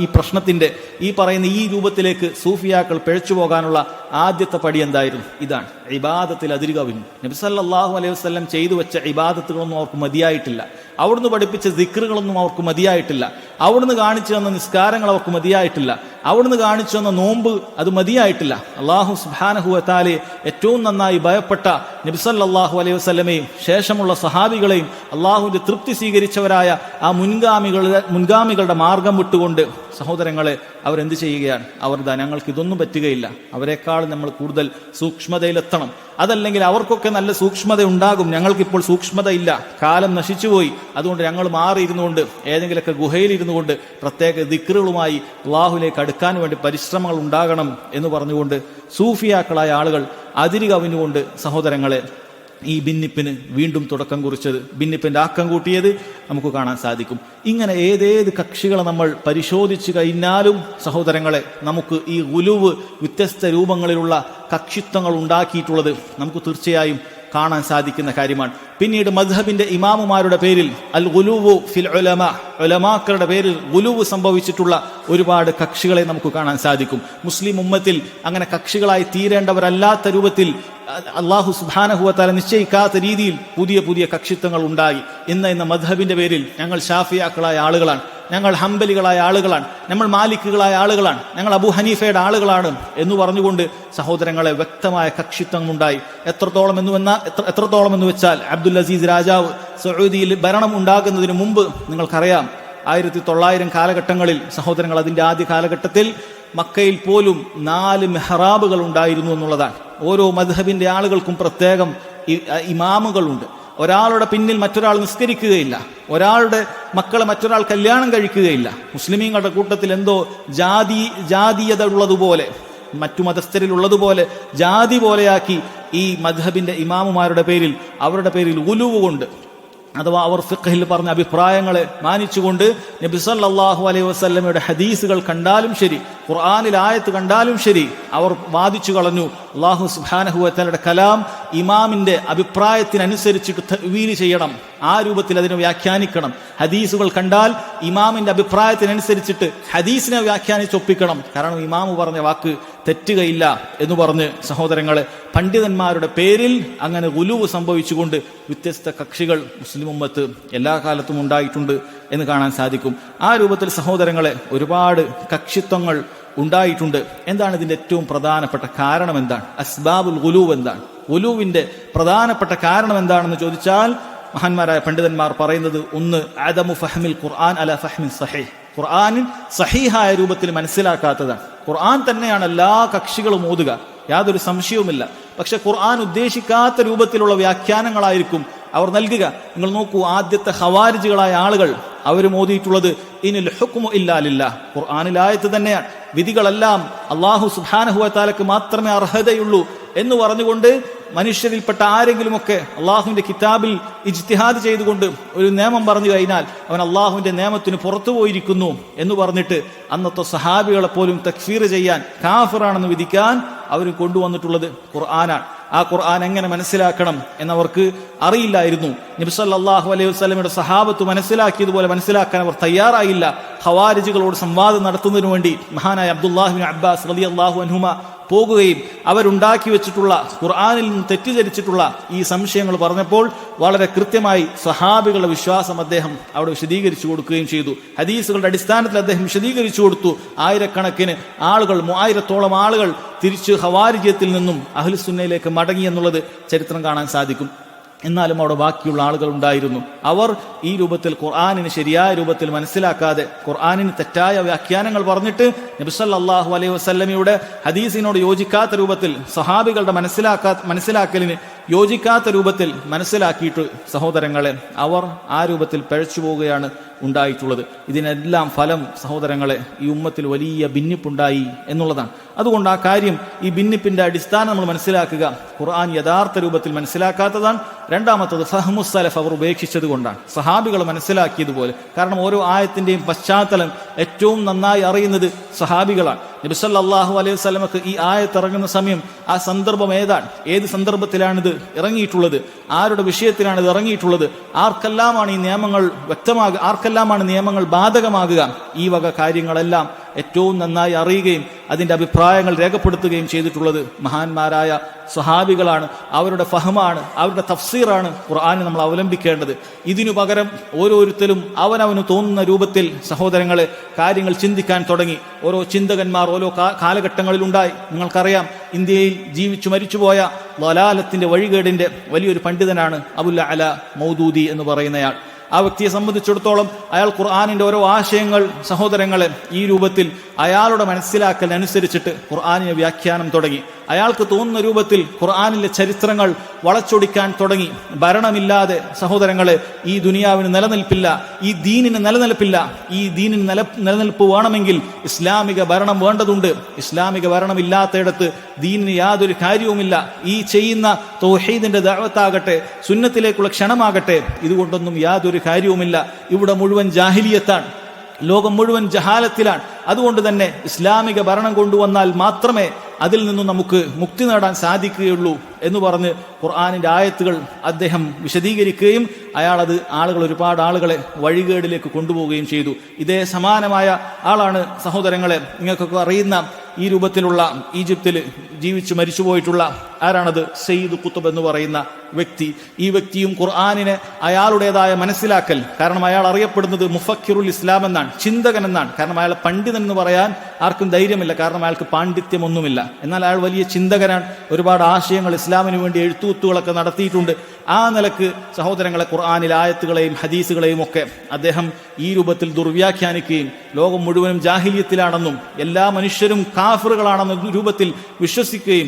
ഈ പ്രശ്നത്തിന്റെ ഈ പറയുന്ന ഈ രൂപത്തിലേക്ക് സൂഫിയാക്കൾ പിഴച്ചു പോകാനുള്ള ആദ്യത്തെ പടി എന്തായിരുന്നു? ഇതാണ്, ഇബാദത്തിൽ അതിര് കവിഞ്ഞു. നബി സല്ലല്ലാഹു അലൈഹി വസല്ലം ചെയ്തു വെച്ച ഇബാദത്തുകളൊന്നും അവർക്ക് മതിയായിട്ടില്ല. അവിടുന്ന് പഠിപ്പിച്ച ദിക്റുകളൊന്നും അവർക്ക് മതിയായിട്ടില്ല. അവിടുന്ന് കാണിച്ചു തന്ന നിസ്കാരങ്ങൾ അവർക്ക് മതിയായിട്ടില്ല. അവിടുന്ന് കാണിച്ചു തന്ന നോമ്പ് അത് മതിയായിട്ടില്ല. അല്ലാഹു സുബ്ഹാനഹു വ തആലയെ ഏറ്റവും നന്നായി ഭയപ്പെട്ട നബി സല്ലല്ലാഹു അലൈഹി വസല്ലമയും ശേഷമുള്ള സഹാബികളെയും അല്ലാഹുവിന്റെ തൃപ്തി സ്വീകരിച്ചവരായ ആ മുൻഗാമികളുടെ മാർഗം വിട്ടുകൊണ്ട് സഹോദരങ്ങളെ അവരെന്ത് ചെയ്യുകയാണ്? ഞങ്ങൾക്ക് ഇതൊന്നും പറ്റുകയില്ല, അവരെക്കാൾ നമ്മൾ കൂടുതൽ സൂക്ഷ്മതയിലെത്തണം, അതല്ലെങ്കിൽ അവർക്കൊക്കെ നല്ല സൂക്ഷ്മത ഉണ്ടാകും, ഞങ്ങൾക്കിപ്പോൾ സൂക്ഷ്മതയില്ല, കാലം നശിച്ചുപോയി, അതുകൊണ്ട് ഞങ്ങൾ മാറിയിരുന്നു കൊണ്ട് ഏതെങ്കിലുമൊക്കെ ഗുഹയിലിരുന്നു കൊണ്ട് പ്രത്യേക ദിക്റുകളുമായി അള്ളാഹുലേക്ക് അടുക്കാൻ വേണ്ടി പരിശ്രമങ്ങൾ ഉണ്ടാകണം എന്ന് പറഞ്ഞുകൊണ്ട് സൂഫിയാക്കളായ ആളുകൾ അതിര് കവിഞ്ഞുകൊണ്ട് സഹോദരങ്ങളെ ഈ ഭിന്നിപ്പിന് വീണ്ടും തുടക്കം കുറിച്ചത്, ഭിന്നിപ്പിന്റെ ആക്കം കൂട്ടിയത് നമുക്ക് കാണാൻ സാധിക്കും. ഇങ്ങനെ ഏതേത് കക്ഷികളെ നമ്മൾ പരിശോധിച്ചു കഴിഞ്ഞാലും സഹോദരങ്ങളെ, നമുക്ക് ഈ ഗുലുവ്, വ്യത്യസ്ത രൂപങ്ങളിലുള്ള കക്ഷിത്വങ്ങൾ ഉണ്ടാക്കിയിട്ടുള്ളത് നമുക്ക് തീർച്ചയായും കാണാൻ സാധിക്കുന്ന കാര്യമാണ്. പിന്നീട് മദ്ഹബിന്റെ ഇമാമുമാരുടെ പേരിൽ അൽ ഗുലുവു ഫിൽ ഉലമാ, ഉലമാക്കളുടെ പേരിൽ ഗുലുവ് സംഭവിച്ചിട്ടുള്ള ഒരുപാട് കക്ഷികളെ നമുക്ക് കാണാൻ സാധിക്കും. മുസ്ലിം ഉമ്മത്തിൽ അങ്ങനെ കക്ഷികളായി തീരേണ്ടവരല്ലാത്ത രൂപത്തിൽ അല്ലാഹു സുബ്ഹാനഹു വ തആല നിശ്ചയിക്കാത്ത രീതിയിൽ പുതിയ പുതിയ കക്ഷിത്വങ്ങൾ ഉണ്ടായി. ഇന്ന് മദ്ഹബിന്റെ പേരിൽ ഞങ്ങൾ ഷാഫിയാക്കളായ ആളുകളാണ്, ഞങ്ങൾ ഹംബലികളായ ആളുകളാണ്, നമ്മൾ മാലിക്കുകളായ ആളുകളാണ്, ഞങ്ങൾ അബൂ ഹനീഫയുടെ ആളുകളാണ് എന്ന് പറഞ്ഞുകൊണ്ട് സഹോദരങ്ങളെ വ്യക്തമായ കക്ഷിത്വമുണ്ടായി. എത്രത്തോളം എന്ന് വെച്ചാൽ അബ്ദുൽ അസീസ് രാജാവ് സൗദിയിൽ ഭരണം ഉണ്ടാകുന്നതിന് മുമ്പ് നിങ്ങൾക്കറിയാം 1900 കാലഘട്ടങ്ങളിൽ സഹോദരങ്ങൾ, അതിന്റെ ആദ്യ കാലഘട്ടത്തിൽ മക്കയിൽ പോലും 4 മെഹ്റാബുകൾ ഉണ്ടായിരുന്നു എന്നുള്ളതാണ്. ഓരോ മദ്ഹബിന്റെ ആളുകൾക്കും പ്രത്യേകം ഇമാമുകളുണ്ട്. ഒരാളുടെ പിന്നിൽ മറ്റൊരാൾ നിസ്കരിക്കുകയില്ല, ഒരാളുടെ മക്കളെ മറ്റൊരാൾ കല്യാണം കഴിക്കുകയില്ല. മുസ്ലിമീങ്ങളുടെ കൂട്ടത്തിൽ എന്തോ ജാതീയത ഉള്ളതുപോലെ, മറ്റു മതസ്ഥരിലുള്ളതുപോലെ ജാതി പോലെയാക്കി ഈ മദ്ഹബിന്റെ ഇമാമുമാരുടെ പേരിൽ, അവരുടെ പേരിൽ ഉലുവ് കൊണ്ട്, അഥവാ അവർ ഫിഖ്ഹിൽ പറഞ്ഞ അഭിപ്രായങ്ങളെ മാനിച്ചുകൊണ്ട് നബി സല്ലല്ലാഹു അലൈഹി വസല്ലമയുടെ ഹദീസുകൾ കണ്ടാലും ശരി, ഖുർആനിൽ ആയത്ത് കണ്ടാലും ശരി, അവർ വാദിച്ചു കളഞ്ഞു അല്ലാഹു സുബ്ഹാനഹു വ തആലയുടെ കലാം ഇമാമിന്റെ അഭിപ്രായത്തിനനുസരിച്ചിട്ട് തഅ്വീൽ ചെയ്യണം, ആ രൂപത്തിൽ അതിനെ വ്യാഖ്യാനിക്കണം. ഹദീസുകൾ കണ്ടാൽ ഇമാമിന്റെ അഭിപ്രായത്തിനനുസരിച്ചിട്ട് ഹദീസിനെ വ്യാഖ്യാനിച്ചൊപ്പിക്കണം, കാരണം ഇമാമു പറഞ്ഞ വാക്ക് തെറ്റുകയില്ല എന്ന് പറഞ്ഞ് സഹോദരങ്ങളെ, പണ്ഡിതന്മാരുടെ പേരിൽ അങ്ങനെ ഗുലുവ് സംഭവിച്ചുകൊണ്ട് വ്യത്യസ്ത കക്ഷികൾ മുസ്ലിം ഉമ്മത്ത് എല്ലാ കാലത്തും ഉണ്ടായിട്ടുണ്ട് എന്ന് കാണാൻ സാധിക്കും. ആ രൂപത്തിൽ സഹോദരങ്ങളെ ഒരുപാട് കക്ഷിത്വങ്ങൾ ഉണ്ടായിട്ടുണ്ട്. എന്താണ് ഇതിന്റെ ഏറ്റവും പ്രധാനപ്പെട്ട കാരണം? എന്താണ് അസ്ബാബുൽ ഗുലൂവ്? എന്താണ് ഗുലൂവിന്റെ പ്രധാനപ്പെട്ട കാരണം എന്താണെന്ന് ചോദിച്ചാൽ മഹാന്മാരായ പണ്ഡിതന്മാർ പറയുന്നത്, ഒന്ന് അദമു ഫഹ്മിൽ ഖുർആൻ അല ഫഹ്മിൻ സഹീഹ്, ഖുർആനിൻ സഹീഹായ രൂപത്തിൽ മനസ്സിലാക്കാത്തതാണ്. ഖുർആൻ തന്നെയാണ് എല്ലാ കക്ഷികളും ഓതുക, യാതൊരു സംശയവുമില്ല. പക്ഷെ ഖുർആൻ ഉദ്ദേശിക്കാത്ത രൂപത്തിലുള്ള വ്യാഖ്യാനങ്ങളായിരിക്കും അവർ നൽകുക. നിങ്ങൾ നോക്കൂ, ആദ്യത്തെ ഖവാരിജുകളായ ആളുകൾ അവരും ഓതിയിട്ടുള്ളത് ഇനിൽ ഹുക്മു ഇല്ലാ ലില്ലാഹ്, ഖുർആനിലായത്ത് തന്നെയാണ്, വിധികളെല്ലാം അല്ലാഹു സുബ്ഹാനഹു വ തആലക്ക് മാത്രമേ അർഹതയുള്ളൂ എന്ന് പറഞ്ഞുകൊണ്ട് മനുഷ്യരിൽപ്പെട്ട ആരെങ്കിലുമൊക്കെ അള്ളാഹുവിന്റെ കിതാബിൽ ഇജ്തിഹാദ് ചെയ്തുകൊണ്ട് ഒരു നിയമം പറഞ്ഞു കഴിഞ്ഞാൽ അവൻ അള്ളാഹുവിന്റെ നിയമത്തിന് പുറത്തു പോയിരിക്കുന്നു എന്ന് പറഞ്ഞിട്ട് അന്നത്തെ സഹാബികളെ പോലും തക്ഫീർ ചെയ്യാൻ, കാഫിറാണെന്ന് വിധിക്കാൻ അവർ കൊണ്ടുവന്നിട്ടുള്ളത് ഖുർആനാണ്. ആ ഖുർആൻ എങ്ങനെ മനസ്സിലാക്കണം എന്നവർക്ക് അറിയില്ലായിരുന്നു. നബി സല്ലല്ലാഹു അലൈഹി വസല്ലമയുടെ സഹാബത്ത് മനസ്സിലാക്കിയതുപോലെ മനസ്സിലാക്കാൻ അവർ തയ്യാറായില്ല. ഖവാരിജുകളോട് സംവാദം നടത്തുന്നതിനു വേണ്ടി മഹാനായ അബ്ദുല്ലാഹി ഇബ്നു അബ്ബാസ് റളിയല്ലാഹു അൻഹുമ പോകുകയും അവരുണ്ടാക്കി വെച്ചിട്ടുള്ള ഖുർആനിൽ നിന്ന് തെറ്റിദ്ധരിച്ചിട്ടുള്ള ഈ സംശയങ്ങൾ പറഞ്ഞപ്പോൾ വളരെ കൃത്യമായി സഹാബികളുടെ വിശ്വാസം അദ്ദേഹം അവിടെ വിശദീകരിച്ചു കൊടുക്കുകയും ചെയ്തു. ഹദീസുകളുടെ അടിസ്ഥാനത്തിൽ അദ്ദേഹം വിശദീകരിച്ചു കൊടുത്തു. ആയിരക്കണക്കിന് ആളുകൾ, 3000-ഓളം ആളുകൾ തിരിച്ച് ഖവാരിജ്യത്തിൽ നിന്നും അഹ്ലുസുന്നയിലേക്ക് മടങ്ങി എന്നുള്ളത് ചരിത്രം കാണാൻ സാധിക്കും. എന്നാലും അവിടെ ബാക്കിയുള്ള ആളുകൾ ഉണ്ടായിരുന്നു. അവർ ഈ രൂപത്തിൽ ഖുർആനിന് ശരിയായ രൂപത്തിൽ മനസ്സിലാക്കാതെ ഖുർആനിന് തെറ്റായ വ്യാഖ്യാനങ്ങൾ പറഞ്ഞിട്ട് നബി സല്ലല്ലാഹു അലൈഹി വസല്ലമയുടെ ഹദീസിനോട് യോജിക്കാത്ത രൂപത്തിൽ, സഹാബികളുടെ മനസ്സിലാക്കലിന് യോജിക്കാത്ത രൂപത്തിൽ മനസ്സിലാക്കിയിട്ട് സഹോദരങ്ങളെ അവർ ആ രൂപത്തിൽ പിഴച്ചു പോവുകയാണ് ഉണ്ടായിട്ടുള്ളത്. ഇതിനെല്ലാം ഫലം സഹോദരങ്ങളെ ഈ ഉമ്മത്തിൽ വലിയ ഭിന്നിപ്പുണ്ടായി എന്നുള്ളതാണ്. അതുകൊണ്ട് ആ കാര്യം, ഈ ഭിന്നിപ്പിന്റെ അടിസ്ഥാനം നമ്മൾ മനസ്സിലാക്കുക. ഖുർആൻ യഥാർത്ഥ രൂപത്തിൽ മനസ്സിലാക്കാത്തതാണ്. രണ്ടാമത്തത് ഫഹ്മുസ് സലഫ്, അവർ ഉപേക്ഷിച്ചത് കൊണ്ടാണ്, സഹാബികൾ മനസ്സിലാക്കിയതുപോലെ. കാരണം ഓരോ ആയത്തിന്റെയും പശ്ചാത്തലം ഏറ്റവും നന്നായി അറിയുന്നത് സഹാബികളാണ്. നബി സല്ലല്ലാഹു അലൈഹി വസല്ലമക്ക് ഈ ആയത്ത് ഇറങ്ങുന്ന സമയം ആ സന്ദർഭം ഏതാണ്, ഏത് സന്ദർഭത്തിലാണിത് ഇറങ്ങിയിട്ടുള്ളത്, ആരുടെ വിഷയത്തിലാണ് ഇത് ഇറങ്ങിയിട്ടുള്ളത്, ആർക്കെല്ലാമാണ് ഈ നിയമങ്ങൾ വ്യക്തമാകുക, ആർക്കെല്ലാമാണ് നിയമങ്ങൾ ബാധകമാകുക, ഈ വക കാര്യങ്ങളെല്ലാം ഏറ്റവും നന്നായി അറിയുകയും അതിന്റെ അഭിപ്രായങ്ങൾ രേഖപ്പെടുത്തുകയും ചെയ്തിട്ടുള്ളത് മഹാന്മാരായ സ്വഹാബികളാണ്. അവരുടെ ഫഹമാണ്, അവരുടെ തഫ്സീറാണ് ഖുർആനെ നമ്മൾ അവലംബിക്കേണ്ടത്. ഇതിനു പകരം ഓരോരുത്തരും അവനവന് തോന്നുന്ന രൂപത്തിൽ സഹോദരങ്ങളെ കാര്യങ്ങൾ ചിന്തിക്കാൻ തുടങ്ങി. ഓരോ ചിന്തകന്മാർ ഓരോ കാലഘട്ടങ്ങളിലുണ്ടായി. നിങ്ങൾക്കറിയാം, ഇന്ത്യയിൽ ജീവിച്ചു മരിച്ചുപോയ ളലാലത്തിന്റെ വഴികേടിന്റെ വലിയൊരു പണ്ഡിതനാണ് അബുൽ അല മൗദൂദി എന്ന് പറയുന്നയാൾ. ആ വ്യക്തിയെ സംബന്ധിച്ചിടത്തോളം അയാൾ ഖുർആനിന്റെ ഓരോ ആശയങ്ങൾ സഹോദരങ്ങളെ ഈ രൂപത്തിൽ അയാളുടെ മനസ്സിലാക്കലിനനുസരിച്ചിട്ട് ഖുർആനിനെ വ്യാഖ്യാനം തുടങ്ങി. അയാൾക്ക് തോന്നുന്ന രൂപത്തിൽ ഖുർആനിലെ ചരിത്രങ്ങൾ വളച്ചൊടിക്കാൻ തുടങ്ങി. ഭരണമില്ലാതെ സഹോദരങ്ങളെ ഈ ദുനിയാവിന് നിലനിൽപ്പില്ല, ഈ ദീനിന് നിലനിൽപ്പില്ല. ഈ ദീനിന് നിലനിൽപ്പ് വേണമെങ്കിൽ ഇസ്ലാമിക ഭരണം വേണ്ടതുണ്ട്. ഇസ്ലാമിക ഭരണമില്ലാത്തയിടത്ത് ദീനിന് യാതൊരു കാര്യവുമില്ല. ഈ ചെയ്യുന്ന തൗഹീദിന്റെ ദഅവത്താകട്ടെ, സുന്നത്തിലേക്കുള്ള ക്ഷണമാകട്ടെ, ഇതുകൊണ്ടൊന്നും യാതൊരു കാര്യവുമില്ല. ഇവിടെ മുഴുവൻ ജാഹിലിയത്താണ്, ലോകം മുഴുവൻ ജഹാലത്തിലാണ്. അതുകൊണ്ട് തന്നെ ഇസ്ലാമിക ഭരണം കൊണ്ടുവന്നാൽ മാത്രമേ അതിൽ നിന്നും നമുക്ക് മുക്തി നേടാൻ സാധിക്കുകയുള്ളൂ എന്ന് പറഞ്ഞ് ഖുർആനിന്റെ ആയത്തുകൾ അദ്ദേഹം വിശദീകരിക്കുകയും ഒരുപാട് ആളുകളെ വഴികേടിലേക്ക് കൊണ്ടുപോവുകയും ചെയ്തു. ഇതേ സമാനമായ ആളാണ് സഹോദരങ്ങളെ നിങ്ങൾക്കൊക്കെ അറിയുന്ന ഈ രൂപത്തിലുള്ള ഈജിപ്തിൽ ജീവിച്ചു മരിച്ചുപോയിട്ടുള്ള ആരാണത്? സയ്യിദ് ഖുത്ബ് എന്ന് പറയുന്ന വ്യക്തി. ഈ വ്യക്തിയും ഖുർആനിനെ അയാളുടേതായ മനസ്സിലാക്കൽ, കാരണം അയാൾ അറിയപ്പെടുന്നത് മുഫക്കിറുൽ ഇസ്ലാം എന്നാണ്, ചിന്തകൻ എന്നാണ്. കാരണം അയാൾ പണ്ഡിതൻ എന്ന് പറയാൻ ആർക്കും ധൈര്യമില്ല, കാരണം അയാൾക്ക് പാണ്ഡിത്യമൊന്നുമില്ല. എന്നാൽ അയാൾ വലിയ ചിന്തകനാണ്. ഒരുപാട് ആശയങ്ങൾ ഇസ്ലാമിന് വേണ്ടി എഴുത്തുകുത്തുകളൊക്കെ നടത്തിയിട്ടുണ്ട്. ആ നിലക്ക് സഹോദരങ്ങളെ ഖുർആനിലെ ആയത്തുകളെയും ഹദീസുകളെയും ഒക്കെ അദ്ദേഹം ഈ രൂപത്തിൽ ദുർവ്യാഖ്യാനിക്കുകയും ലോകം മുഴുവനും ജാഹിലിയത്തിലാണെന്നും എല്ലാ മനുഷ്യരും കാഫിറുകളാണെന്ന രൂപത്തിൽ വിശ്വസിക്കുകയും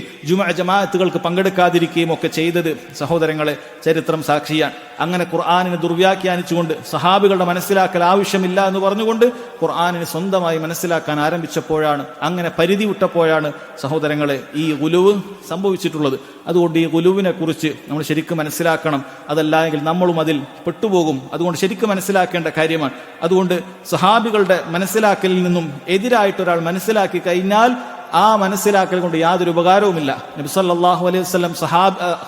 ജമാഅത്തുകൾക്ക് പങ്കെടുക്കാതിരിക്കുകയും ഒക്കെ ചെയ്തത് സഹോദരങ്ങളെ ചരിത്രം സാക്ഷിയാണ്. അങ്ങനെ ഖുർആനിനെ ദുർവ്യാഖ്യാനിച്ചുകൊണ്ട് സഹാബികളുടെ മനസ്സിലാക്കൽ ആവശ്യമില്ല എന്ന് പറഞ്ഞുകൊണ്ട് ഖുർആനിനെ സ്വന്തമായി മനസ്സിലാക്കാൻ ആരംഭിച്ചപ്പോഴാണ്, അങ്ങനെ പരിധി വിട്ടപ്പോഴാണ് സഹോദരങ്ങളെ ഈ ഗുലുവ് സംഭവിച്ചിട്ടുള്ളത്. അതുകൊണ്ട് ഈ ഗുലുവിനെ കുറിച്ച് നമ്മൾ ശരിക്കും മനസ്സിലാക്കണം. അതല്ല എങ്കിൽ നമ്മളും അതിൽ പെട്ടുപോകും. അതുകൊണ്ട് ശരിക്കും മനസ്സിലാക്കേണ്ട കാര്യമാണ്. അതുകൊണ്ട് സഹാബികളുടെ മനസ്സിലാക്കലിൽ നിന്നും എതിരായിട്ട് ഒരാൾ മനസ്സിലാക്കി കഴിഞ്ഞാൽ ആ മനസ്സിലാക്കൽ കൊണ്ട് യാതൊരു ഉപകാരവുമില്ല. നബി സല്ലല്ലാഹു അലൈഹി വസല്ലം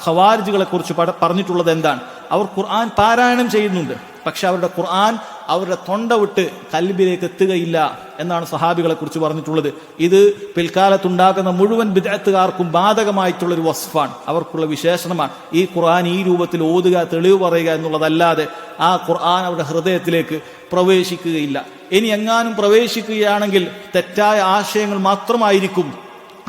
ഖവാരിജുകളെ കുറിച്ച് പറഞ്ഞിട്ടുള്ളത് എന്താണ്? അവർ ഖുർആൻ പാരായണം ചെയ്യുന്നുണ്ട്, പക്ഷെ അവരുടെ ഖുർആൻ അവരുടെ തൊണ്ട വിട്ട് കൽബിലേക്ക് എത്തുകയില്ല എന്നാണ് സഹാബികളെ കുറിച്ച് പറഞ്ഞിട്ടുള്ളത്. ഇത് പിൽക്കാലത്തുണ്ടാകുന്ന മുഴുവൻ ബിദ്അത്തുകാർക്കും ബാധകമായിട്ടുള്ളൊരു വസ്ഫാണ്, അവർക്കുള്ള വിശേഷണമാണ്. ഈ ഖുർആൻ ഈ രൂപത്തിൽ ഓതുക, തെളിവ് പറയുക എന്നുള്ളതല്ലാതെ ആ ഖുർആൻ അവരുടെ ഹൃദയത്തിലേക്ക് പ്രവേശിക്കുകയില്ല. ഇനി എങ്ങാനും പ്രവേശിക്കുകയാണെങ്കിൽ തെറ്റായ ആശയങ്ങൾ മാത്രമായിരിക്കും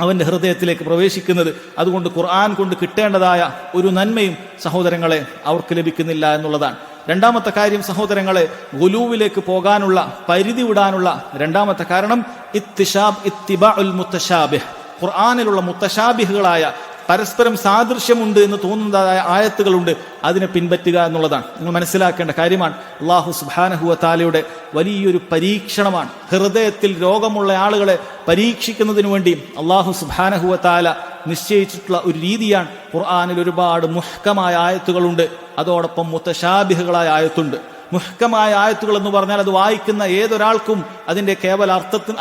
അവന്റെ ഹൃദയത്തിലേക്ക് പ്രവേശിക്കുന്നത്. അതുകൊണ്ട് ഖുർആൻ കൊണ്ട് കിട്ടേണ്ടതായ ഒരു നന്മയും സഹോദരങ്ങളെ അവർക്ക് ലഭിക്കുന്നില്ല എന്നുള്ളതാണ്. രണ്ടാമത്തെ കാര്യം സഹോദരങ്ങളെ, ഗുലൂവിലേക്ക് പോകാനുള്ള, പരിധി വിടാനുള്ള രണ്ടാമത്തെ കാരണം ഇത്തിബാഉൽ മുത്തശാബിഹ്, ഖുർആനിലുള്ള മുത്തശാബിഹുകളായ പരസ്പരം സാദൃശ്യമുണ്ട് എന്ന് തോന്നുന്നതായ ആയത്തുകളുണ്ട്, അതിനെ പിൻപറ്റുക എന്നുള്ളതാണ്. നിങ്ങൾ മനസ്സിലാക്കേണ്ട കാര്യമാണ്. അല്ലാഹു സുബ്ഹാനഹു വ തആലയുടെ വലിയൊരു പരീക്ഷണമാണ്. ഹൃദയത്തിൽ രോഗമുള്ള ആളുകളെ പരീക്ഷിക്കുന്നതിന് വേണ്ടി അല്ലാഹു സുബ്ഹാനഹു വ തആല നിശ്ചയിച്ചിട്ടുള്ള ഒരു രീതിയാണ്. ഖുർആനിൽ ഒരുപാട് മുഹ്കമായ ആയത്തുകളുണ്ട്, അതോടൊപ്പം മുത്തശാബിഹുകളായ ആയത്തുണ്ട്. മുഹ്കമായ ആയത്തുകൾ എന്ന് പറഞ്ഞാൽ അത് വായിക്കുന്ന ഏതൊരാൾക്കും അതിന്റെ കേവല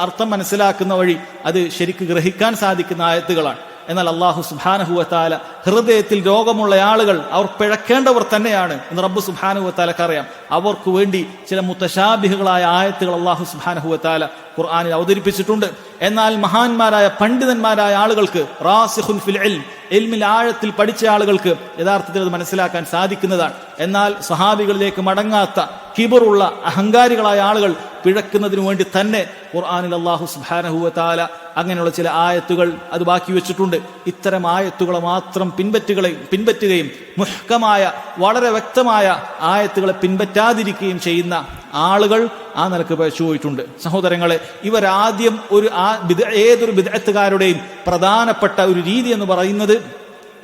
അർത്ഥം മനസ്സിലാക്കുന്ന വഴി അത് ശരിക്ക് ഗ്രഹിക്കാൻ സാധിക്കുന്ന ആയത്തുകളാണ്. എന്നാൽ അല്ലാഹു സുബ്ഹാനഹു വ തആല ഹൃദയത്തിൽ രോഗമുള്ള ആളുകൾ അവർ പിഴക്കേണ്ടവർ തന്നെയാണ് എന്ന് റബ്ബ് സുബ്ഹാനഹു വ തആലക്ക് അറിയാം. അവർക്ക് വേണ്ടി ചില മുത്തശാബിഹുകളായ ആയത്തുകൾ അല്ലാഹു സുബ്ഹാനഹു വ തആല ഖുർആനിൽ അവതരിപ്പിച്ചിട്ടുണ്ട്. എന്നാൽ മഹാന്മാരായ പണ്ഡിതന്മാരായ ആളുകൾക്ക്, റാസിഖുൻ ഫിൽ ഇൽമിൽ ആഴത്തിൽ പഠിച്ച ആളുകൾക്ക് യഥാർത്ഥത്തിൽ അത് മനസ്സിലാക്കാൻ സാധിക്കുന്നതാണ്. എന്നാൽ സ്വഹാബികളിലേക്ക് മടങ്ങാത്ത കിബറുള്ള അഹങ്കാരികളായ ആളുകൾ പിഴക്കുന്നതിനു വേണ്ടി തന്നെ ഖുർആനിൽ അല്ലാഹു സുബ്ഹാനഹു വ തആല അങ്ങനെയുള്ള ചില ആയത്തുകൾ അത് ബാക്കി വെച്ചിട്ടുണ്ട്. ഇത്തരം ആയത്തുകളെ മാത്രം പിൻപറ്റുകയും മുഹ്കമായ വളരെ വ്യക്തമായ ആയത്തുകളെ പിൻപറ്റാതിരിക്കുകയും ചെയ്യുന്ന ആളുകൾ ആ നിലക്ക് പഴിച്ചുപോയിട്ടുണ്ട്. സഹോദരങ്ങളെ, ഇവരാദ്യം ഏതൊരു ബിദ്അത്തുകാരുടെയും പ്രധാനപ്പെട്ട ഒരു രീതി എന്ന് പറയുന്നത്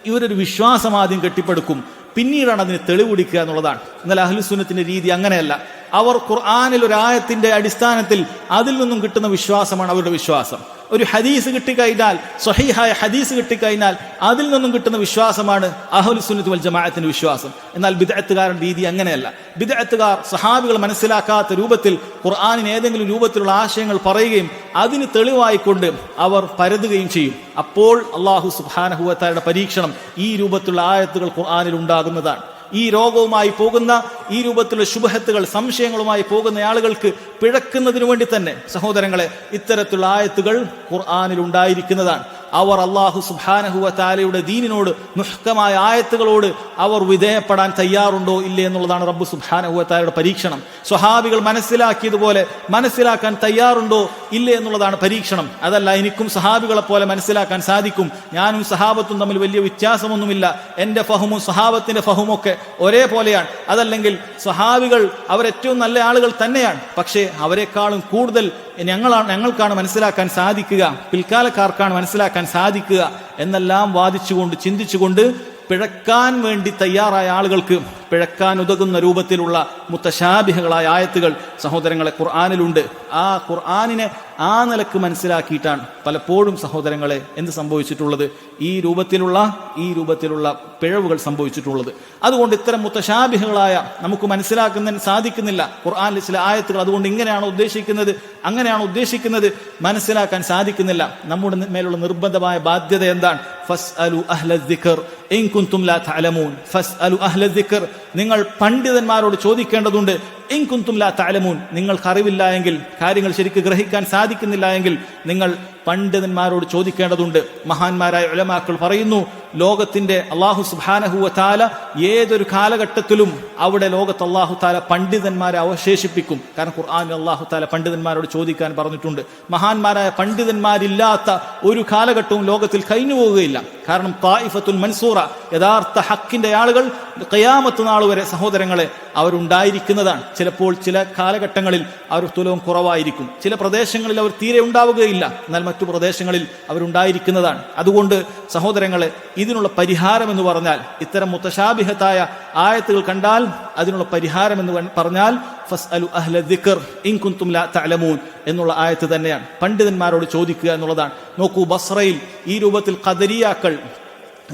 ഇവരൊരു വിശ്വാസം ആദ്യം കെട്ടിപ്പടുക്കും, പിന്നീടാണ് അതിന് തെളിവുപിടിക്കുക എന്നുള്ളതാണ്. എന്നാൽ അഹ്ലുസുന്നത്തിന്റെ രീതി അങ്ങനെയല്ല. അവർ ഖുർആനിൽ ഒരു ആയത്തിന്റെ അടിസ്ഥാനത്തിൽ അതിൽ നിന്നും കിട്ടുന്ന വിശ്വാസമാണ് അവരുടെ വിശ്വാസം. ഒരു ഹദീസ് കിട്ടിക്കഴിഞ്ഞാൽ, സ്വഹീഹായ ഹദീസ് കിട്ടിക്കഴിഞ്ഞാൽ അതിൽ നിന്നും കിട്ടുന്ന വിശ്വാസമാണ് അഹ്ലുസുന്നത്ത് വൽ ജമാഅത്തിന്റെ വിശ്വാസം. എന്നാൽ ബിദ്അത്തുകാരുടെ രീതി അങ്ങനെയല്ല. ബിദ്അത്തുകാർ സഹാബികൾ മനസ്സിലാക്കാത്ത രൂപത്തിൽ ഖുർആനിന് ഏതെങ്കിലും രൂപത്തിലുള്ള ആശയങ്ങൾ പറയുകയും അതിന് തെളിവായിക്കൊണ്ട് അവർ പരതുകയും ചെയ്യും. അപ്പോൾ അല്ലാഹു സുബ്ഹാനഹു വ തആലയുടെ പരീക്ഷണം ഈ രൂപത്തിലുള്ള ആയത്തുകൾ ഖുർആനിൽ ഉണ്ടാകുന്നതാണ്. ഈ രോഗവുമായി പോകുന്ന, ഈ രൂപത്തിലുള്ള ശുബ്ഹത്തുകൾ, സംശയങ്ങളുമായി പോകുന്ന ആളുകൾക്ക് പിഴക്കുന്നതിനു വേണ്ടി തന്നെ സഹോദരങ്ങളെ ഇത്തരത്തിലുള്ള ആയത്തുകൾ ഖുർആനിൽ ഉണ്ടായിരിക്കുന്നതാണ്. അവർ അല്ലാഹു സുബ്ഹാനഹു വ തആലയുടെ ദീനിനോട്, മുഹ്കമായ ആയത്തുകളോട് അവർ വിധേയപ്പെടാൻ തയ്യാറുണ്ടോ ഇല്ലേ എന്നുള്ളതാണ് റബ്ബ് സുബ്ഹാനഹു വ തആലയുടെ പരീക്ഷണം. സ്വഹാബികൾ മനസ്സിലാക്കിയതുപോലെ മനസ്സിലാക്കാൻ തയ്യാറുണ്ടോ ഇല്ലേ എന്നുള്ളതാണ് പരീക്ഷണം. അതല്ല എനിക്കും സഹാബികളെ പോലെ മനസ്സിലാക്കാൻ സാധിക്കും, ഞാനും സഹാബത്തും തമ്മിൽ വലിയ വ്യത്യാസമൊന്നുമില്ല, എന്റെ ഫഹമും സഹാബത്തിന്റെ ഫഹുമൊക്കെ ഒരേപോലെയാണ്, അതല്ലെങ്കിൽ സ്വഹാബികൾ അവരേറ്റവും നല്ല ആളുകൾ തന്നെയാണ്, പക്ഷേ അവരെക്കാളും കൂടുതൽ ഞങ്ങൾക്കാണ് മനസ്സിലാക്കാൻ സാധിക്കുക, പിൽക്കാലക്കാർക്കാണ് മനസ്സിലാക്കാൻ സാധിക്കുക എന്നെല്ലാം വാദിച്ചുകൊണ്ട് ചിന്തിച്ചുകൊണ്ട് പിഴക്കാൻ വേണ്ടി തയ്യാറായ ആളുകൾക്ക് പിഴക്കാൻ ഉതകുന്ന രൂപത്തിലുള്ള മുത്തശാബിഹകളായ ആയത്തുകൾ സഹോദരങ്ങളെ ഖുർആനിലുണ്ട്. ആ ഖുർആനിനെ ആ നിലക്ക് മനസ്സിലാക്കിയിട്ടാണ് പലപ്പോഴും സഹോദരങ്ങളെ എന്ത് സംഭവിച്ചിട്ടുള്ളത്, ഈ രൂപത്തിലുള്ള പിഴവുകൾ സംഭവിച്ചിട്ടുള്ളത്. അതുകൊണ്ട് ഇത്തരം മുത്തശാബിഹകളായ നമുക്ക് മനസ്സിലാക്കുന്നതിന് സാധിക്കുന്നില്ല ഖുർആനിലെ ചില ആയത്തുകൾ, അതുകൊണ്ട് ഇങ്ങനെയാണോ ഉദ്ദേശിക്കുന്നത് അങ്ങനെയാണോ ഉദ്ദേശിക്കുന്നത് മനസ്സിലാക്കാൻ സാധിക്കുന്നില്ല. നമ്മുടെ മേലുള്ള നിർബന്ധമായ ബാധ്യത എന്താണ്? ഫസ്അലു അഹ്ല ദിക്ർ ഇൻ കുൻതും ലാ തഅലമൂൻ. ഫസ്അലു അഹ്ല ദിക്ർ, നിങ്ങൾ പണ്ഡിതന്മാരോട് ചോദിക്കേണ്ടതുണ്ട്. ഇൻ കുൻതും ലാ തഅലമൂൻ, നിങ്ങൾക്ക് അറിവില്ല എങ്കിൽ, കാര്യങ്ങൾ ശരിക്ക് ഗ്രഹിക്കാൻ സാധിക്കുന്നില്ല എങ്കിൽ നിങ്ങൾ പണ്ഡിതന്മാരോട് ചോദിക്കേണ്ടതുണ്ട്. മഹാന്മാരായ ഉലമാക്കൾ പറയുന്നു, ലോകത്തിന്റെ അല്ലാഹു സുബ്ഹാനഹു വ തആല ഏതൊരു കാലഘട്ടത്തിലും അവിടെ ലോകത്ത് അല്ലാഹു തആല പണ്ഡിതന്മാരെ അവശേഷിപ്പിക്കും. കാരണം ഖുർആനിൽ അല്ലാഹു തആല പണ്ഡിതന്മാരോട് ചോദിക്കാൻ പറഞ്ഞിട്ടുണ്ട്. മഹാന്മാരായ പണ്ഡിതന്മാരില്ലാത്ത ഒരു കാലഘട്ടവും ലോകത്തിൽ കഴിഞ്ഞു പോവുകയില്ല. കാരണം ത്വായിഫത്തുൽ മൻസൂറ, യഥാർത്ഥ ഹക്കിന്റെ ആളുകൾ ഖിയാമത്ത് നാൾ വരെ സഹോദരങ്ങളെ അവരുണ്ടായിരിക്കുന്നതാണ്. ചിലപ്പോൾ ചില കാലഘട്ടങ്ങളിൽ അവർ തുലവും കുറവായിരിക്കും, ചില പ്രദേശങ്ങളിൽ അവർ തീരെ ഉണ്ടാവുകയില്ല, എന്നാൽ മറ്റു പ്രദേശങ്ങളിൽ അവരുണ്ടായിരിക്കുന്നതാണ്. അതുകൊണ്ട് സഹോദരങ്ങളെ ഇതിനുള്ള പരിഹാരം എന്ന് പറഞ്ഞാൽ, ഇത്തരം മുത്തശാബിഹത്തായ ആയത്തുകൾ കണ്ടാൽ അതിനുള്ള പരിഹാരം എന്ന് പറഞ്ഞാൽ ഫസ്അലു അഹ്ല ദിക്ർ ഇൻ കുൻതും ലാ തഅലമൂൻ എന്നുള്ള ആയത്ത് തന്നെയാണ്. പണ്ഡിതന്മാരോട് ചോദിക്കുക എന്നുള്ളതാണ്. നോക്കൂ, ബസ്രയിൽ ഈ രൂപത്തിൽ ഖദരിയാക്കൾ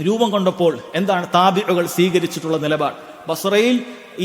രൂപം കൊണ്ടപ്പോൾ എന്താണ് താബിഉകൾ സ്വീകരിച്ചിട്ടുള്ള നിലപാട്? ബസ്രയിൽ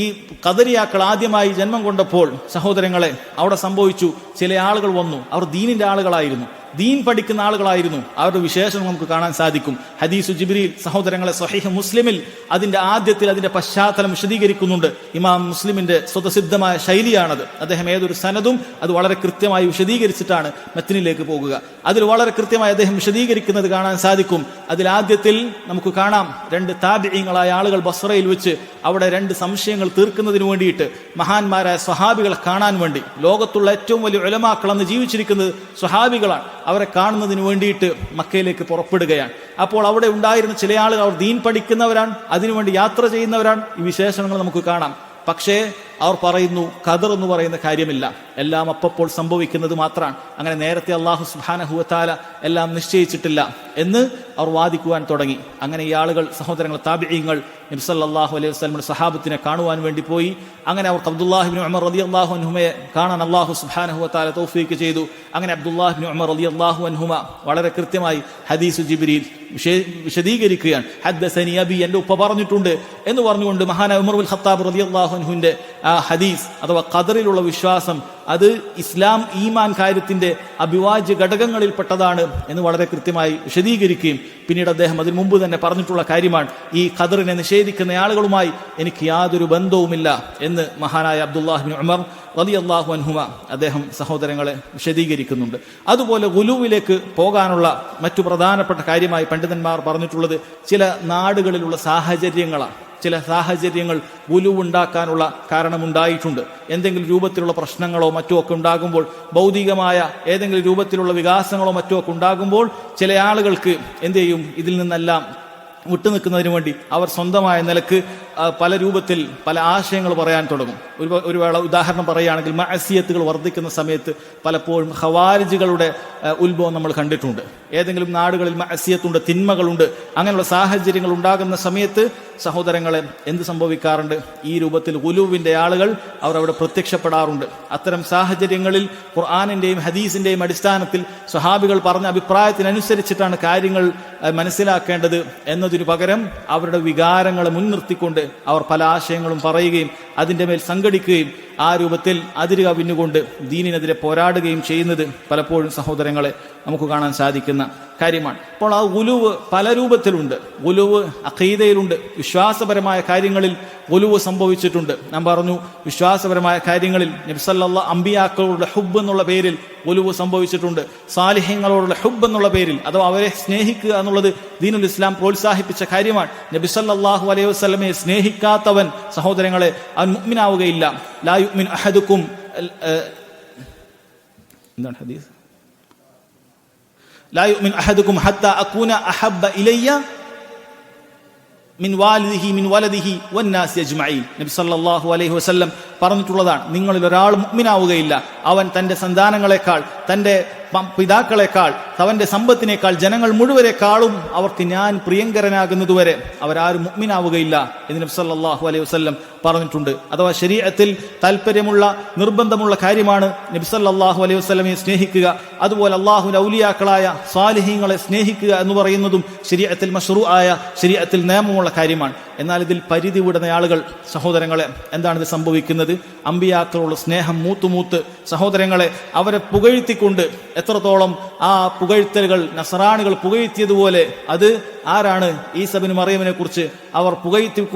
ഈ ഖദരിയാക്കൾ ആദ്യമായി ജന്മം കൊണ്ടപ്പോൾ സഹോദരങ്ങളെ അവിടെ സംഭവിച്ചു, ചില ആളുകൾ വന്നു, അവർ ദീനിന്റെ ആളുകളായിരുന്നു, ദീൻ പഠിക്കുന്ന ആളുകളായിരുന്നു. അവരുടെ വിശേഷം നമുക്ക് കാണാൻ സാധിക്കും. ഹദീസു ജിബ്രീൽ സഹോദരങ്ങളെ സ്വഹീഹ് മുസ്ലിമിൽ അതിന്റെ ആദ്യത്തിൽ അതിന്റെ പശ്ചാത്തലം വിശദീകരിക്കുന്നുണ്ട്. ഇമാം മുസ്ലിമിന്റെ സ്വതസിദ്ധമായ ശൈലിയാണത്. അദ്ദേഹം ഏതൊരു സനദും അത് വളരെ കൃത്യമായി വിശദീകരിച്ചിട്ടാണ് മത്തിനിലേക്ക് പോകുക. അതിൽ വളരെ കൃത്യമായി അദ്ദേഹം വിശദീകരിക്കുന്നത് കാണാൻ സാധിക്കും. അതിൽ ആദ്യത്തിൽ നമുക്ക് കാണാം, രണ്ട് താബിഈങ്ങളായ ആളുകൾ ബസ്രയിൽ വെച്ച് അവിടെ രണ്ട് സംശയങ്ങൾ തീർക്കുന്നതിന് വേണ്ടിയിട്ട് മഹാന്മാരായ സ്വഹാബികളെ കാണാൻ വേണ്ടി, ലോകത്തുള്ള ഏറ്റവും വലിയ ഉലമാക്കൾ അന്ന് ജീവിച്ചിരിക്കുന്നത് സ്വഹാബികളാണ്, അവരെ കാണുന്നതിന് വേണ്ടിയിട്ട് മക്കയിലേക്ക് പുറപ്പെടുകയാണ്. അപ്പോൾ അവിടെ ഉണ്ടായിരുന്ന ചില ആളുകൾ അവർ ദീൻ പഠിക്കുന്നവരാണ്, അതിനുവേണ്ടി യാത്ര ചെയ്യുന്നവരാണ്. ഈ വിശേഷണങ്ങൾ നമുക്ക് കാണാം. പക്ഷേ അവർ പറയുന്നു ഖദർ എന്ന് പറയുന്ന കാര്യമില്ല, എല്ലാം അപ്പോൾ സംഭവിക്കുന്നത് മാത്രമാണ്, അങ്ങനെ നേരത്തെ അല്ലാഹു സുബ്ഹാനഹു വ തആല എല്ലാം നിശ്ചയിച്ചിട്ടില്ല എന്ന് അവർ വാദിക്കുവാൻ തുടങ്ങി. അങ്ങനെ ഈ ആളുകൾ, സഹോദരങ്ങൾ, താബിഈങ്ങൾ നബി സല്ലല്ലാഹു അലൈഹി വസല്ലമയുടെ സഹാബത്തിനെ കാണുവാൻ വേണ്ടി പോയി. അങ്ങനെ അവർക്ക് അബ്ദുല്ലാഹി ഇബ്നു ഉമർ റളിയല്ലാഹു അൻഹുമയെ കാണാൻ അല്ലാഹു സുബ്ഹാനഹു വ തആല തൗഫീഖ് ചെയ്തു. അങ്ങനെ അബ്ദുല്ലാഹി ഇബ്നു ഉമർ റളിയല്ലാഹു അൻഹുമ വളരെ കൃത്യമായി ഹദീസ് ജിബ്രീൽ വിശദീകരിക്കുകയാണ്. ഹദ്ദസനി അബി, എൻ്റെ ഉപ്പ പറഞ്ഞിട്ടുണ്ട് എന്ന് പറഞ്ഞുകൊണ്ട് മഹാനായ ഉമർ ബിൻ ഖത്താബ് റളിയല്ലാഹു അൻഹുവിന്റെ ആ ഹദീസ് അഥവാ ഖദറിലുള്ള വിശ്വാസം അത് ഇസ്ലാം ഈമാൻ കാര്യത്തിന്റെ അഭിവാജ്യ ഘടകങ്ങളിൽപ്പെട്ടതാണ് എന്ന് വളരെ കൃത്യമായി വിശദീകരിക്കുകയും പിന്നീട് അദ്ദേഹം അതിനു മുമ്പ് തന്നെ പറഞ്ഞിട്ടുള്ള കാര്യമാണ്, ഈ ഖദറിനെ നിഷേധിക്കുന്ന ആളുകളുമായി എനിക്ക് യാതൊരു ബന്ധവുമില്ല എന്ന് മഹാനായ അബ്ദുല്ലാഹി ഇബ്നു ഉമർ റളിയല്ലാഹു അൻഹുമ അദ്ദേഹം സഹോദരങ്ങളെ വിശദീകരിക്കുന്നുണ്ട്. അതുപോലെ ഗുലുവിലേക്ക് പോകാനുള്ള മറ്റു പ്രധാനപ്പെട്ട കാര്യമായി പണ്ഡിതന്മാർ പറഞ്ഞിട്ടുള്ളത് ചില നാടുകളിലുള്ള സാഹചര്യങ്ങളാണ്. ചില സാഹചര്യങ്ങൾ ഗുലുവുണ്ടാക്കാനുള്ള കാരണമുണ്ടായിട്ടുണ്ട്. എന്തെങ്കിലും രൂപത്തിലുള്ള പ്രശ്നങ്ങളോ മറ്റോ ഒക്കെ ഉണ്ടാകുമ്പോൾ, ഭൗതികമായ ഏതെങ്കിലും രൂപത്തിലുള്ള വികാസങ്ങളോ മറ്റോ ഒക്കെ ഉണ്ടാകുമ്പോൾ ചില ആളുകൾക്ക് എന്ത് ചെയ്യും, ഇതിൽ നിന്നെല്ലാം വിട്ടുനിൽക്കുന്നതിന് വേണ്ടി അവർ സ്വന്തമായ നിലക്ക് പല രൂപത്തിൽ പല ആശയങ്ങൾ പറയാൻ തുടങ്ങും. ഒരു വേള ഉദാഹരണം പറയുകയാണെങ്കിൽ, മഅസിയത്തുകൾ വർദ്ധിക്കുന്ന സമയത്ത് പലപ്പോഴും ഖവാരിജുകളുടെ ഉത്ഭവം നമ്മൾ കണ്ടിട്ടുണ്ട്. ഏതെങ്കിലും നാടുകളിൽ മഅസിയത്തുണ്ട്, തിന്മകളുണ്ട്, അങ്ങനെയുള്ള സാഹചര്യങ്ങൾ ഉണ്ടാകുന്ന സമയത്ത് സഹോദരങ്ങളെ എന്ത് സംഭവിക്കാറുണ്ട്, ഈ രൂപത്തിൽ ഗുലുവിന്റെ ആളുകൾ അവർ അവിടെ പ്രത്യക്ഷപ്പെടാറുണ്ട്. അത്തരം സാഹചര്യങ്ങളിൽ ഖുർആനിന്റെയും ഹദീസിന്റെയും അടിസ്ഥാനത്തിൽ സ്വഹാബികൾ പറഞ്ഞ അഭിപ്രായത്തിനനുസരിച്ചിട്ടാണ് കാര്യങ്ങൾ മനസ്സിലാക്കേണ്ടത് എന്നതിനു പകരം അവരുടെ വികാരങ്ങളെ മുൻനിർത്തിക്കൊണ്ട് അവർ പല ആശയങ്ങളും പറയുകയും അതിൻ്റെ മേൽ സംഘടിക്കുകയും ആ രൂപത്തിൽ അതിര് കവിഞ്ഞുകൊണ്ട് ദീനിനെതിരെ പോരാടുകയും ചെയ്യുന്നത് പലപ്പോഴും സഹോദരങ്ങളെ നമുക്ക് കാണാൻ സാധിക്കുന്ന കാര്യമാണ്. അപ്പോൾ ആ ഗുലുവ് പല രൂപത്തിലുണ്ട്. ഗുലുവ് അഖീദയിലുണ്ട്, വിശ്വാസപരമായ കാര്യങ്ങളിൽ ഗുലുവ് സംഭവിച്ചിട്ടുണ്ട്. ഞാൻ പറഞ്ഞു, വിശ്വാസപരമായ കാര്യങ്ങളിൽ നബി സല്ലല്ലാഹു അമ്പിയാക്കളുടെ ഹുബ്ബ് എന്നുള്ള പേരിൽ ഗുലുവ് സംഭവിച്ചിട്ടുണ്ട്. സാലിഹ്യങ്ങളോടുള്ള ഹുബ്ബ് എന്നുള്ള പേരിൽ, അഥവാ അവരെ സ്നേഹിക്കുക എന്നുള്ളത് ദീനുൽ ഇസ്ലാം പ്രോത്സാഹിപ്പിച്ച കാര്യമാണ്. നബി സല്ലല്ലാഹു അലൈഹി വസല്ലമയെ സ്നേഹിക്കാത്തവൻ സഹോദരങ്ങളെ അവൻ മുഅ്മിനാവുകയില്ല. ലാ യുഅ്മിൻ അഹദുക്കും, എന്താണ് ഹദീസ്? ലാ യുഅ്മിൻ അഹദുക്കും ഹത്താ അകൂന അഹബ്ബ ഇലയ്യ മിൻ വാലിദിഹി മിൻ വലദിഹി വന്നാസി അജ്മഈൻ. നബി സല്ലല്ലാഹു അലൈഹി വസല്ലം പറഞ്ഞിട്ടുള്ളതാണ്, നിങ്ങളിൽ ഒരാൾ മുഅ്മിനാവുകയില്ല അവൻ തന്റെ സന്താനങ്ങളെക്കാൾ, തന്റെ പിതാക്കളെക്കാൾ, അവന്റെ സമ്പത്തിനേക്കാൾ, ജനങ്ങൾ മുഴുവനേക്കാളും അവർക്ക് ഞാൻ പ്രിയങ്കരനാകുന്നതുവരെ അവരാരും മുഅ്മിനാവുകയില്ല എന്ന് നബി സല്ലല്ലാഹു അലൈഹി വസല്ലം പറഞ്ഞിട്ടുണ്ട്. അഥവാ ശരീഅത്തിൽ താല്പര്യമുള്ള നിർബന്ധമുള്ള കാര്യമാണ് നബി സല്ലല്ലാഹു അലൈഹി വസല്ലമയെ സ്നേഹിക്കുക. അതുപോലെ അല്ലാഹുവിന്റെ ഔലിയാക്കളായ സാലിഹീങ്ങളെ സ്നേഹിക്കുക എന്ന് പറയുന്നതും ശരീഅത്തിൽ മശ്റൂആയ, ശരീഅത്തിൽ നിയമമുള്ള കാര്യമാണ്. എന്നാൽ ഇതിൽ പരിധി വിടുന്ന ആളുകൾ സഹോദരങ്ങളെ എന്താണിത് സംഭവിക്കുന്നത്? അമ്പിയാക്കളുള്ള സ്നേഹം മൂത്തുമൂത്ത് സഹോദരങ്ങളെ അവരെ പുകഴ്ത്തിക്കൊണ്ട്, എത്രത്തോളം ആ പുകഴ്ത്തലുകൾ നസറാണികൾ പുകഴ്ത്തിയതുപോലെ അത് ആരാണ്? ഈസ ഇബ്നു മറിയമിനെ കുറിച്ച് അവർ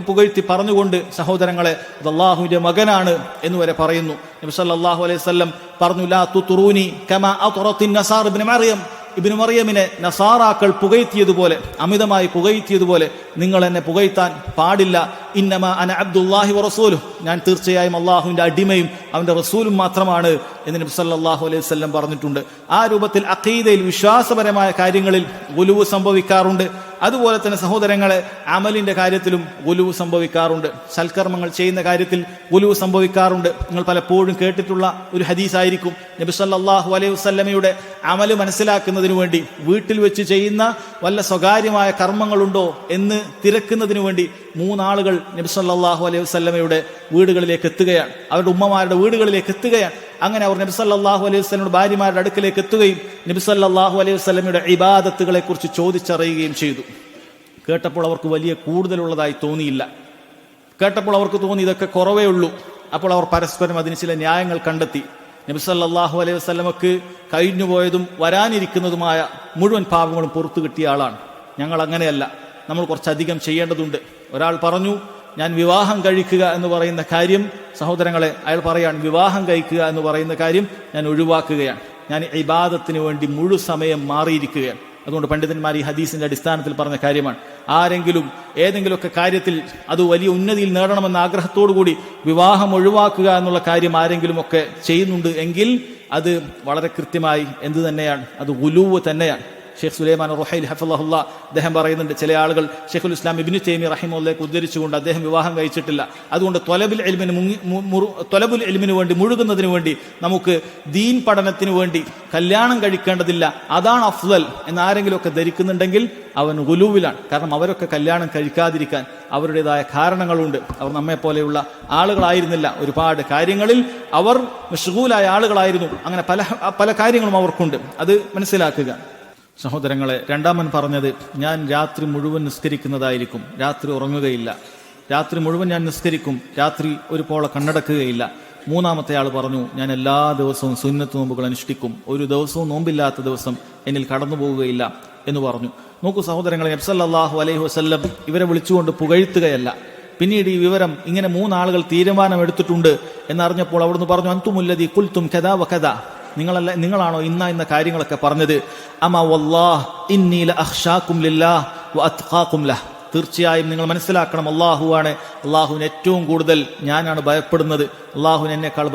പുകഴ്ത്തി പറഞ്ഞുകൊണ്ട് സഹോദരങ്ങളെ അത് അല്ലാഹുവിന്റെ മകനാണ് എന്ന് വരെ പറയുന്നു. നബി സല്ലല്ലാഹു അലൈഹി വസല്ലം പറഞ്ഞു, ലാ തുതുറൂനി കമാ അത്റത്തിൻ നസാർ ഇബ്നു മറിയം, ഇബ്നു മറിയമിനെ നസാറാക്കൾ പുകഴ്ത്തിയതുപോലെ, അമിതമായി പുകഴ്ത്തിയതുപോലെ നിങ്ങൾ എന്നെ പുകഴ്ത്താൻ പാടില്ല. ഇന്നമാ അന അബ്ദുല്ലാഹി വറസൂലുഹു, ഞാൻ തീർച്ചയായും അള്ളാഹുവിന്റെ അടിമയും അവന്റെ റസൂലും മാത്രമാണ് എന്ന് നബി സല്ലല്ലാഹു അലൈഹി വസല്ലം പറഞ്ഞിട്ടുണ്ട്. ആ രൂപത്തിൽ അഖീദയിൽ വിശ്വാസപരമായ കാര്യങ്ങളിൽ ഗുലുവ് സംഭവിക്കാറുണ്ട്. അതുപോലെ തന്നെ സഹോദരങ്ങളെ അമലിന്റെ കാര്യത്തിലും ഗുലുവ് സംഭവിക്കാറുണ്ട്. സൽക്കർമ്മങ്ങൾ ചെയ്യുന്ന കാര്യത്തിൽ ഗുലുവ് സംഭവിക്കാറുണ്ട്. നിങ്ങൾ പലപ്പോഴും കേട്ടിട്ടുള്ള ഒരു ഹദീസായിരിക്കും, നബി സല്ലല്ലാഹു അലൈഹി വസല്ലമയുടെ അമല് മനസ്സിലാക്കുന്നതിന് വേണ്ടി വീട്ടിൽ വെച്ച് ചെയ്യുന്ന വല്ല സ്വകാര്യമായ കർമ്മങ്ങളുണ്ടോ എന്ന് തിരക്കുന്നതിന് വേണ്ടി 3 ആളുകൾ നബി സല്ലല്ലാഹു അലൈഹി വസല്ലമയുടെ വീടുകളിലേക്ക് എത്തുകയാണ്, അവരുടെ ഉമ്മമാരുടെ വീടുകളിലേക്ക് എത്തുകയാണ്. അങ്ങനെ അവർ നബി സല്ലല്ലാഹു അലൈഹി വസല്ലമയുടെ ഭാര്യമാരുടെ അടുക്കലേക്ക് എത്തുകയും നബി സല്ലല്ലാഹു അലൈഹി വസല്ലമയുടെ ഇബാദത്തുകളെ കുറിച്ച് ചോദിച്ചറിയുകയും ചെയ്തു. കേട്ടപ്പോൾ അവർക്ക് വലിയ കൂടുതലുള്ളതായി തോന്നിയില്ല. കേട്ടപ്പോൾ അവർക്ക് തോന്നി ഇതൊക്കെ കുറവേ ഉള്ളൂ. അപ്പോൾ അവർ പരസ്പരം അതിന് ചില ന്യായങ്ങൾ കണ്ടെത്തി. നബി സല്ലല്ലാഹു അലൈഹി വസല്ലമക്ക് കഴിഞ്ഞുപോയതും വരാനിരിക്കുന്നതുമായ മുഴുവൻ പാപങ്ങളും പുറത്തു കിട്ടിയ ആളാണ്. ഞങ്ങൾ അങ്ങനെയല്ല, നമ്മൾ കുറച്ചധികം ചെയ്യേണ്ടതുണ്ട്. ഒരാൾ പറഞ്ഞു, ഞാൻ വിവാഹം കഴിക്കുക എന്ന് പറയുന്ന കാര്യം, സഹോദരങ്ങളെ അയാൾ പറയാണ്, വിവാഹം കഴിക്കുക എന്ന് പറയുന്ന കാര്യം ഞാൻ ഒഴിവാക്കുകയാണ്, ഞാൻ ഇബാദത്തിന് വേണ്ടി മുഴു സമയം മാറിയിരിക്കുകയാണ്. അതുകൊണ്ട് പണ്ഡിതന്മാർ ഈ ഹദീസിന്റെ അടിസ്ഥാനത്തിൽ പറഞ്ഞ കാര്യമാണ്, ആരെങ്കിലും ഏതെങ്കിലുമൊക്കെ കാര്യത്തിൽ അത് വലിയ ഉന്നതിയിൽ നേടണമെന്ന ആഗ്രഹത്തോടുകൂടി വിവാഹം ഒഴിവാക്കുക എന്നുള്ള കാര്യം ആരെങ്കിലും ഒക്കെ ചെയ്യുന്നുണ്ട് എങ്കിൽ അത് വളരെ കൃത്യമായി എന്ത് തന്നെയാണ്? അത് ഗുലൂവ് തന്നെയാണ്. ഷെയ്ഖ് സുലൈമാൻ റുഹൈൽ ഹഫിളഹുല്ലാ അദ്ദേഹം പറയുന്നുണ്ട്, ചില ആളുകൾ ഷെയ്ഖുൽ ഇസ്ലാം ഇബ്നു തൈമിയ്യ റഹിമഹുല്ലാഹ് ഉദ്ധരിച്ചുകൊണ്ട് അദ്ദേഹം വിവാഹം കഴിച്ചിട്ടില്ല, അതുകൊണ്ട് ത്വലബുൽ ഇൽമിന് വേണ്ടി മുഴുകുന്നതിന് വേണ്ടി നമുക്ക് ദീൻ പഠനത്തിന് വേണ്ടി കല്യാണം കഴിക്കേണ്ടതില്ല, അതാണ് അഫ്ളൽ എന്ന് ആരെങ്കിലുമൊക്കെ ധരിക്കുന്നുണ്ടെങ്കിൽ അവൻ ഗുലൂവിലാണ്. കാരണം അവരൊക്കെ കല്യാണം കഴിക്കാതിരിക്കാൻ അവരുടേതായ കാരണങ്ങളുണ്ട്. അവർ നമ്മെ പോലെയുള്ള ആളുകളായിരുന്നില്ല, ഒരുപാട് കാര്യങ്ങളിൽ അവർ മശ്ഗൂലായ ആളുകളായിരുന്നു. അങ്ങനെ പല കാര്യങ്ങളും അവർക്കുണ്ട്, അത് മനസ്സിലാക്കുക. സഹോദരങ്ങളെ, രണ്ടാമൻ പറഞ്ഞത്, ഞാൻ രാത്രി മുഴുവൻ നിസ്കരിക്കുന്നതായിരിക്കും, രാത്രി ഉറങ്ങുകയില്ല, രാത്രി മുഴുവൻ ഞാൻ നിസ്കരിക്കും, രാത്രി ഒരു പോള കണ്ണടക്കുകയില്ല. മൂന്നാമത്തെ ആൾ പറഞ്ഞു, ഞാൻ എല്ലാ ദിവസവും സുന്നത്ത് നോമ്പുകൾ അനുഷ്ഠിക്കും, ഒരു ദിവസവും നോമ്പില്ലാത്ത ദിവസം എന്നിൽ കടന്നു പോവുകയില്ല എന്ന് പറഞ്ഞു. നോക്കൂ സഹോദരങ്ങളെ, നബി സല്ലല്ലാഹു അലൈഹി വസല്ലം ഇവരെ വിളിച്ചുകൊണ്ട് പുകഴ്ത്തുകയല്ല. പിന്നീട് ഈ വിവരം ഇങ്ങനെ മൂന്നാളുകൾ തീരുമാനമെടുത്തിട്ടുണ്ട് എന്നറിഞ്ഞപ്പോൾ അവിടുന്ന് പറഞ്ഞു, അൻതുമുല്ലദീ ഖുൽതും കദാ വകദാ, നിങ്ങളാണോ ഇന്ന കാര്യങ്ങളൊക്കെ പറഞ്ഞത്? അമാ വല്ലാഹ് ഇന്നി ലഅഖ്ശാകും ലില്ലാഹ് വഅത്ഖാകും ലഹ്, തീർച്ചയായും നിങ്ങൾ മനസ്സിലാക്കണം, അള്ളാഹുവാണ്, അള്ളാഹുവിന് ഏറ്റവും കൂടുതൽ ഞാനാണ് ഭയപ്പെടുന്നത്, അള്ളാഹുവിന് എന്നെക്കാൾ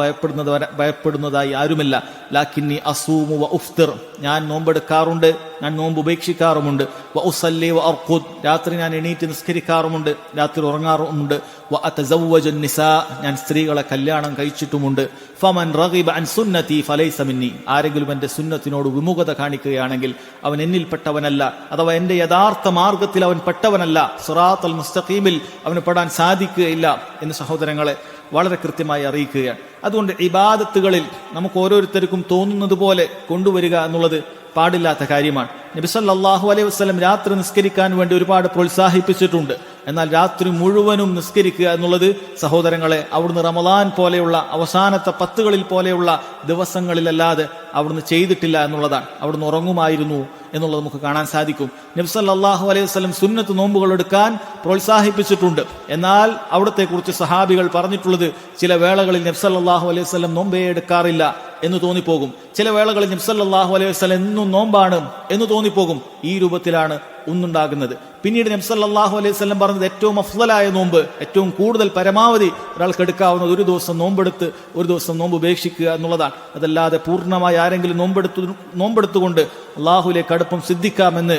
ഭയപ്പെടുന്നതായി ആരുമില്ല. ലാക്കിന്നി അസൂമു വ ഉഫ്തിർ, ഞാൻ നോമ്പെടുക്കാറുണ്ട്, ഞാൻ നോമ്പ് ഉപേക്ഷിക്കാറുമുണ്ട്. വ ഉസല്ലി വ അർഖുദ്, രാത്രി ഞാൻ എണീറ്റ് നിസ്കരിക്കാറുമുണ്ട്, രാത്രി ഉറങ്ങാറുമുണ്ട്. വ അതസവ്വജു നിസാ, ഞാൻ സ്ത്രീകളെ കല്യാണം കഴിച്ചിട്ടുമുണ്ട്. ഫമൻ റഗിബ അൻ സുന്നതി ഫലൈസ മിന്നി, ആരെങ്കിലും എൻ്റെ സുന്നത്തിനോട് വിമുഖത കാണിക്കുകയാണെങ്കിൽ അവൻ എന്നിൽപ്പെട്ടവനല്ല, അഥവാ എൻ്റെ യഥാർത്ഥ മാർഗത്തിൽ അവൻ പെട്ടവനല്ല, സിറാത്തുൽ മുസ്തഖീമിൽ അവന് പെടാൻ സാധിക്കുകയില്ല എന്ന് സഹോദരങ്ങളെ വളരെ കൃത്യമായി അറിയിക്കുകയാണ്. അതുകൊണ്ട് ഇബാദത്തുകളിൽ നമുക്ക് ഓരോരുത്തർക്കും തോന്നുന്നത് പോലെ കൊണ്ടുവരിക എന്നുള്ളത് പാടില്ലാത്ത കാര്യമാണ്. നബി സല്ലല്ലാഹു അലൈഹി വസല്ലം രാത്രി നിസ്കരിക്കാൻ വേണ്ടി ഒരുപാട് പ്രോത്സാഹിപ്പിച്ചിട്ടുണ്ട്. എന്നാൽ രാത്രി മുഴുവനും നിസ്കരിക്കുക എന്നുള്ളത് സഹോദരങ്ങളെ അവിടുന്ന് റമളാൻ പോലെയുള്ള അവസാനത്തെ 10 പോലെയുള്ള ദിവസങ്ങളിലല്ലാതെ അവിടുന്ന് ചെയ്തിട്ടില്ല എന്നുള്ളതാണ്. അവിടുന്ന് ഉറങ്ങുമായിരുന്നു എന്നുള്ളത് നമുക്ക് കാണാൻ സാധിക്കും. നബി സല്ലല്ലാഹു അലൈഹി വസല്ലം സുന്നത്ത് നോമ്പുകൾ എടുക്കാൻ പ്രോത്സാഹിപ്പിച്ചിട്ടുണ്ട്. എന്നാൽ അവിടത്തെ കുറിച്ച് സഹാബികൾ പറഞ്ഞിട്ടുള്ളത്, ചില വേളകളിൽ നബി സല്ലല്ലാഹു അലൈഹി വസല്ലം നോമ്പേ എടുക്കാറില്ല എന്ന് തോന്നിപ്പോകും, ചില വേളകളിൽ നബി സല്ലല്ലാഹു അലൈഹി വസല്ലം എന്നും നോമ്പാണ് എന്ന് തോന്നിപ്പോകും. ഈ രൂപത്തിലാണ് ഒന്നുണ്ടാകുന്നത്. പിന്നീട് നബി സല്ലല്ലാഹു അലൈഹി വസല്ലം പറഞ്ഞത്, ഏറ്റവും അഫ്ളലായ നോമ്പ്, ഏറ്റവും കൂടുതൽ പരമാവധി ഒരാൾക്ക് എടുക്കാവുന്നത് ഒരു ദിവസം നോമ്പെടുത്ത് ഒരു ദിവസം നോമ്പ് ഉപേക്ഷിക്കുക എന്നുള്ളതാണ്. അതല്ലാതെ പൂർണ്ണമായി ആരെങ്കിലും നോമ്പെടുത്തുകൊണ്ട് അള്ളാഹുലേക്ക് അടുപ്പം സിദ്ധിക്കാമെന്ന്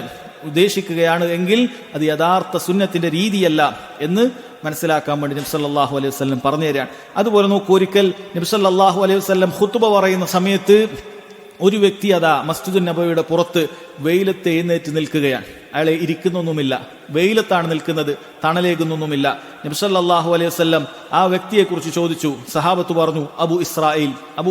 ഉദ്ദേശിക്കുകയാണ് എങ്കിൽ അത് യഥാർത്ഥ സുന്നത്തിന്റെ രീതിയല്ല എന്ന് മനസ്സിലാക്കാൻ വേണ്ടി നബി സല്ലല്ലാഹു അലൈഹി വസല്ലം പറഞ്ഞു തരാണ്. അതുപോലെ നോക്കൂ, ഒരിക്കൽ നബി സല്ലല്ലാഹു അലൈഹി വസല്ലം ഖുത്ബ പറയുന്ന സമയത്ത് ഒരു വ്യക്തി അതാ മസ്ജിദുൻ നബവിയുടെ പുറത്ത് വെയിലത്ത് എഴുന്നേറ്റ് നിൽക്കുകയാണ്. അയാളെ ഇരിക്കുന്നൊന്നുമില്ല, വെയിലത്താണ് നിൽക്കുന്നത്, തണലേകുന്നൊന്നുമില്ല. നബി സല്ലല്ലാഹു അലൈഹി വസല്ലം ആ വ്യക്തിയെ കുറിച്ച് ചോദിച്ചു. സഹാബത്ത് പറഞ്ഞു, അബു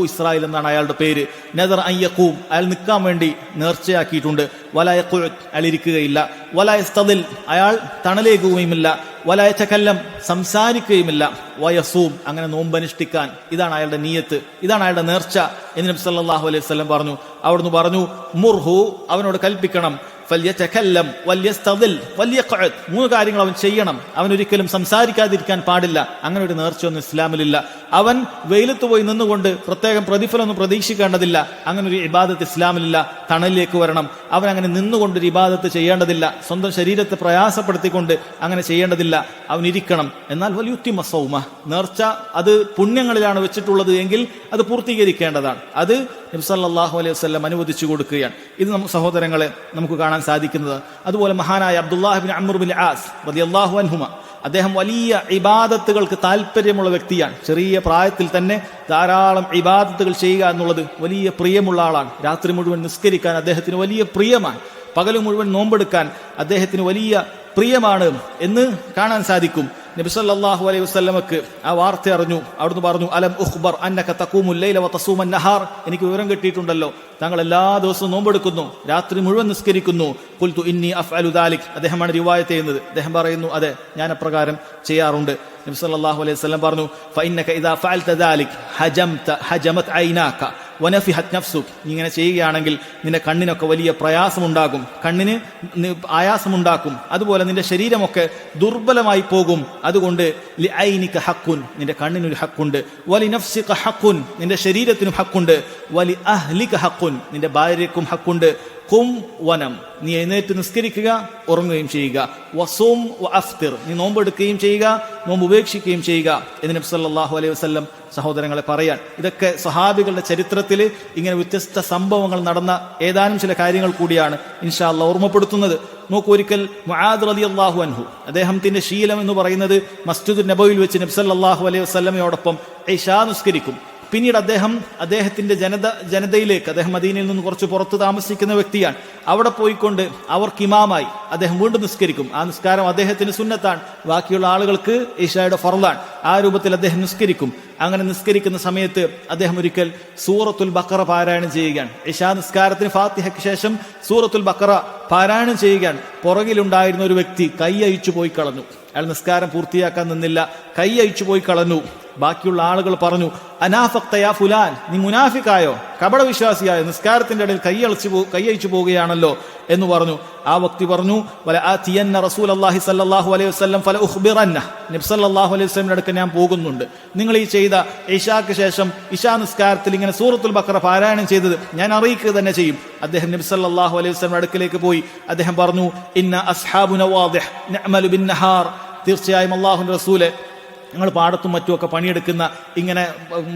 ഇസ്രായേൽ എന്നാണ് അയാളുടെ പേര്. നദർ അൻ യഖൂം, അയാൾ നിൽക്കാൻ വേണ്ടി നേർച്ചയാക്കിയിട്ടുണ്ട്. വലാ യഖുഉദ്, അയാൾ ഇരിക്കുകയില്ല. വലാ യസ്തദിൽ, അയാൾ തണലേകുകയുമില്ല. വലാ യതകല്ലം, സംസാരിക്കുകയുമില്ല. വയസൂം, അങ്ങനെ നോമ്പനുഷ്ഠിക്കാൻ, ഇതാണ് അയാളുടെ നിയ്യത്ത്, ഇതാണ് അയാളുടെ നേർച്ച എന്ന് നബി സല്ലല്ലാഹു അലൈഹി വസല്ലം പറഞ്ഞു. അവിടുന്ന് പറഞ്ഞു, മുർഹു, അവനോട് കൽപ്പിക്കണം, ഫല്യതകല്ലം വല്യസ്തദിൽ വല്യഖഉദ്, 3 കാര്യങ്ങൾ അവൻ ചെയ്യണം. അവൻ ഒരിക്കലും സംസാരിക്കാതിരിക്കാൻ പാടില്ല. അങ്ങനെ ഒരു നേർച്ചയൊന്നും ഇസ്ലാമിലില്ല. അവൻ വെയിലത്ത് പോയി നിന്നുകൊണ്ട് പ്രത്യേകം പ്രതിഫലമൊന്നും പ്രതീക്ഷിക്കേണ്ടതില്ല. അങ്ങനെ ഒരു ഇബാദത്ത് ഇസ്ലാമിലില്ല. തണലിലേക്ക് വരണം. അവൻ അങ്ങനെ നിന്നുകൊണ്ടൊരു ഇബാദത്ത് ചെയ്യേണ്ടതില്ല. സ്വന്തം ശരീരത്തെ പ്രയാസപ്പെടുത്തിക്കൊണ്ട് അങ്ങനെ ചെയ്യേണ്ടതില്ല. അവൻ ഇരിക്കണം. എന്നാൽ വലിയുത്തിമ സൗമ, നേർച്ച അത് പുണ്യങ്ങളിലാണ് വെച്ചിട്ടുള്ളത് എങ്കിൽ അത് പൂർത്തീകരിക്കേണ്ടതാണ്. അത് നബി സല്ലല്ലാഹു അലൈഹി വസല്ലം അനുവദിച്ചു കൊടുക്കുകയാണ്. ഇത് സഹോദരങ്ങളെ നമുക്ക് കാണാൻ സാധിക്കുന്നത്. അതുപോലെ മഹാനായ അബ്ദുല്ലാഹ് ഇബ്നു അംർ ഇബ്നുൽ ആസ് റളിയല്ലാഹു അൻഹുമ, അദ്ദേഹം വലിയ ഇബാദത്തുകൾക്ക് താല്പര്യമുള്ള വ്യക്തിയാണ്. ചെറിയ പ്രായത്തിൽ തന്നെ ധാരാളം ഇബാദത്തുകൾ ചെയ്യുക എന്നുള്ളത് വലിയ പ്രിയമുള്ള ആളാണ്. രാത്രി മുഴുവൻ നിസ്കരിക്കാൻ അദ്ദേഹത്തിന് വലിയ പ്രിയമാണ്. പകല് മുഴുവൻ നോമ്പെടുക്കാൻ അദ്ദേഹത്തിന് വലിയ പ്രിയമാണ് എന്ന് കാണാൻ സാധിക്കും. നബി സല്ലല്ലാഹു അലൈഹി വസല്ലമക്ക് ആ വാർത്ത അറിഞ്ഞു. അവിടുന്ന് പറഞ്ഞു, അലം ഉഖ്ബർ അന്നക തഖൂമുൽ ലൈല വതസൂമൻ നഹാർ, എനിക്ക് വിവരം കിട്ടിയിട്ടുണ്ടല്ലോ, താങ്കൾ എല്ലാ ദിവസവും നോമ്പെടുക്കുന്നു, രാത്രി മുഴുവൻ നിസ്കരിക്കുന്നു. ഖുൽതു ഇന്നി അഫ്അലു ദാലിക്, അദ്ദേഹമാണ് റിവായത്ത് ചെയ്യുന്നത്. അദ്ദേഹം പറയുന്നു, അതെ, ഞാൻ അപ്രകാരം ചെയ്യാറുണ്ട്. നബി സല്ലല്ലാഹു അലൈഹി വസല്ലം പറഞ്ഞു, ഫഇന്നക ഇദാ ഫഅൽത ദാലിക് ഹജമത് ഐനാക വനഫിഹത് നഫ്സുക്, ഇങ്ങനെ ചെയ്യുകയാണെങ്കിൽ നിന്റെ കണ്ണിനൊക്കെ വലിയ പ്രയാസമുണ്ടാകും, കണ്ണിന് ആയാസമുണ്ടാക്കും. അതുപോലെ നിന്റെ ശരീരമൊക്കെ ദുർബലമായി പോകും. അതുകൊണ്ട് ലിഐനിക ഹഖുൻ, നിന്റെ കണ്ണിനൊരു ഹക്കുണ്ട്. വലി നഫ്സിക ഹഖുൻ, നിന്റെ ശരീരത്തിനും ഹക്കുണ്ട്. വലി അഹ്ലിക ഹഖുൻ, നിന്റെ ഭാര്യയ്ക്കും ഹക്കുണ്ട്. ഖും വനം, നീ എഴുന്നേറ്റ് നിസ്കരിക്കുക, ഉറങ്ങുകയും ചെയ്യുക. വസും വഅഫ്തിർ, നീ നോമ്പെടുക്കുകയും ചെയ്യുക, നോമ്പ് ഉപേക്ഷിക്കുകയും ചെയ്യുക എന്ന് നബി സല്ലല്ലാഹു അലൈഹി വസല്ലം സഹോദരങ്ങളെ പറയാൻ. ഇതൊക്കെ സ്വഹാബികളുടെ ചരിത്രത്തിൽ ഇങ്ങനെ വ്യത്യസ്ത സംഭവങ്ങൾ നടന്ന ഏതാനും ചില കാര്യങ്ങൾ കൂടിയാണ് ഇൻഷാ അല്ലാഹ് ഓർമ്മപ്പെടുത്തുന്നത്. നോക്കൂ, ഒരിക്കൽ മുആദ് റളിയല്ലാഹു അൻഹു, അദ്ദേഹത്തിന്റെ ശീലം എന്ന് പറയുന്നത് മസ്ജിദുൻ നബവിയിൽ വെച്ച് നബി സല്ലല്ലാഹു അലൈഹി വസല്ലമയോടൊപ്പം ഇശാ നിസ്കരിക്കും. പിന്നീട് അദ്ദേഹത്തിന്റെ ജനതയിലേക്ക്, അദ്ദേഹം മദീനയിൽ നിന്ന് കുറച്ച് പുറത്ത് താമസിക്കുന്ന വ്യക്തിയാണ്, അവിടെ പോയിക്കൊണ്ട് അവർക്ക് ഇമാമായി അദ്ദേഹം വീണ്ടും നിസ്കരിക്കും. ആ നിസ്കാരം അദ്ദേഹത്തിന് സുന്നത്താണ്, ബാക്കിയുള്ള ആളുകൾക്ക് ഇശായുടെ ഫർളാണ്. ആ രൂപത്തിൽ അദ്ദേഹം നിസ്കരിക്കും. അങ്ങനെ നിസ്കരിക്കുന്ന സമയത്ത് അദ്ദേഹം ഒരിക്കൽ സൂറത്തുൽ ബഖറ പാരായണം ചെയ്യുകയാണ്. ഇശാ നിസ്കാരത്തിന് ഫാത്തിഹയ്ക്ക് ശേഷം സൂറത്തുൽ ബഖറ പാരായണം ചെയ്യുകയാണ്. പുറകിലുണ്ടായിരുന്ന ഒരു വ്യക്തി കൈ അയച്ചു പോയി കളഞ്ഞു. അയാൾ നിസ്കാരം പൂർത്തിയാക്കാൻ നിന്നില്ല, കൈ അയച്ചു പോയി കളഞ്ഞു. ബാക്കിയുള്ള ആളുകൾ പറഞ്ഞു, അനാഫഖ്ത യാ ഫുലാൻ, നീ മുനാഫിക്കായോ, കപട വിശ്വാസിയായോ, നിസ്കാരത്തിന്റെ ഇടയിൽ കൈ അയച്ചു പോവുകയാണല്ലോ എന്ന് പറഞ്ഞു. ആ വ്യക്തി പറഞ്ഞു, വലആതിയന്ന റസൂലല്ലാഹി സ്വല്ലല്ലാഹു അലൈഹി വസല്ലം ഫല ഉഖ്ബിറന്ന, നബി സല്ലല്ലാഹു അലൈഹി വസല്ലമിന്റെ അടുക്കൽ ഞാൻ പോകുന്നുണ്ട്. നിങ്ങൾ ഈ ചെയ്ത ഇശാക്ക് ശേഷം ഇശാ നിസ്കാരത്തിൽ ഇങ്ങനെ സൂറത്തുൽ ബഖറ പാരായണം ചെയ്തത് ഞാൻ അറിയിക്കുക തന്നെ ചെയ്യും. അദ്ദേഹം നബി സല്ലല്ലാഹു അലൈഹി വസല്ലമിന്റെ അടുക്കലേക്ക് പോയി. അദ്ദേഹം പറഞ്ഞു, ഇന്ന അസ്ഹാബുന വാദിഹ് നഅമലു ബിന്നഹാർ, തീർച്ചയായും അല്ലാഹുവിന്റെ റസൂലെ, ഞങ്ങൾ പാടത്തും മറ്റുമൊക്കെ പണിയെടുക്കുന്ന, ഇങ്ങനെ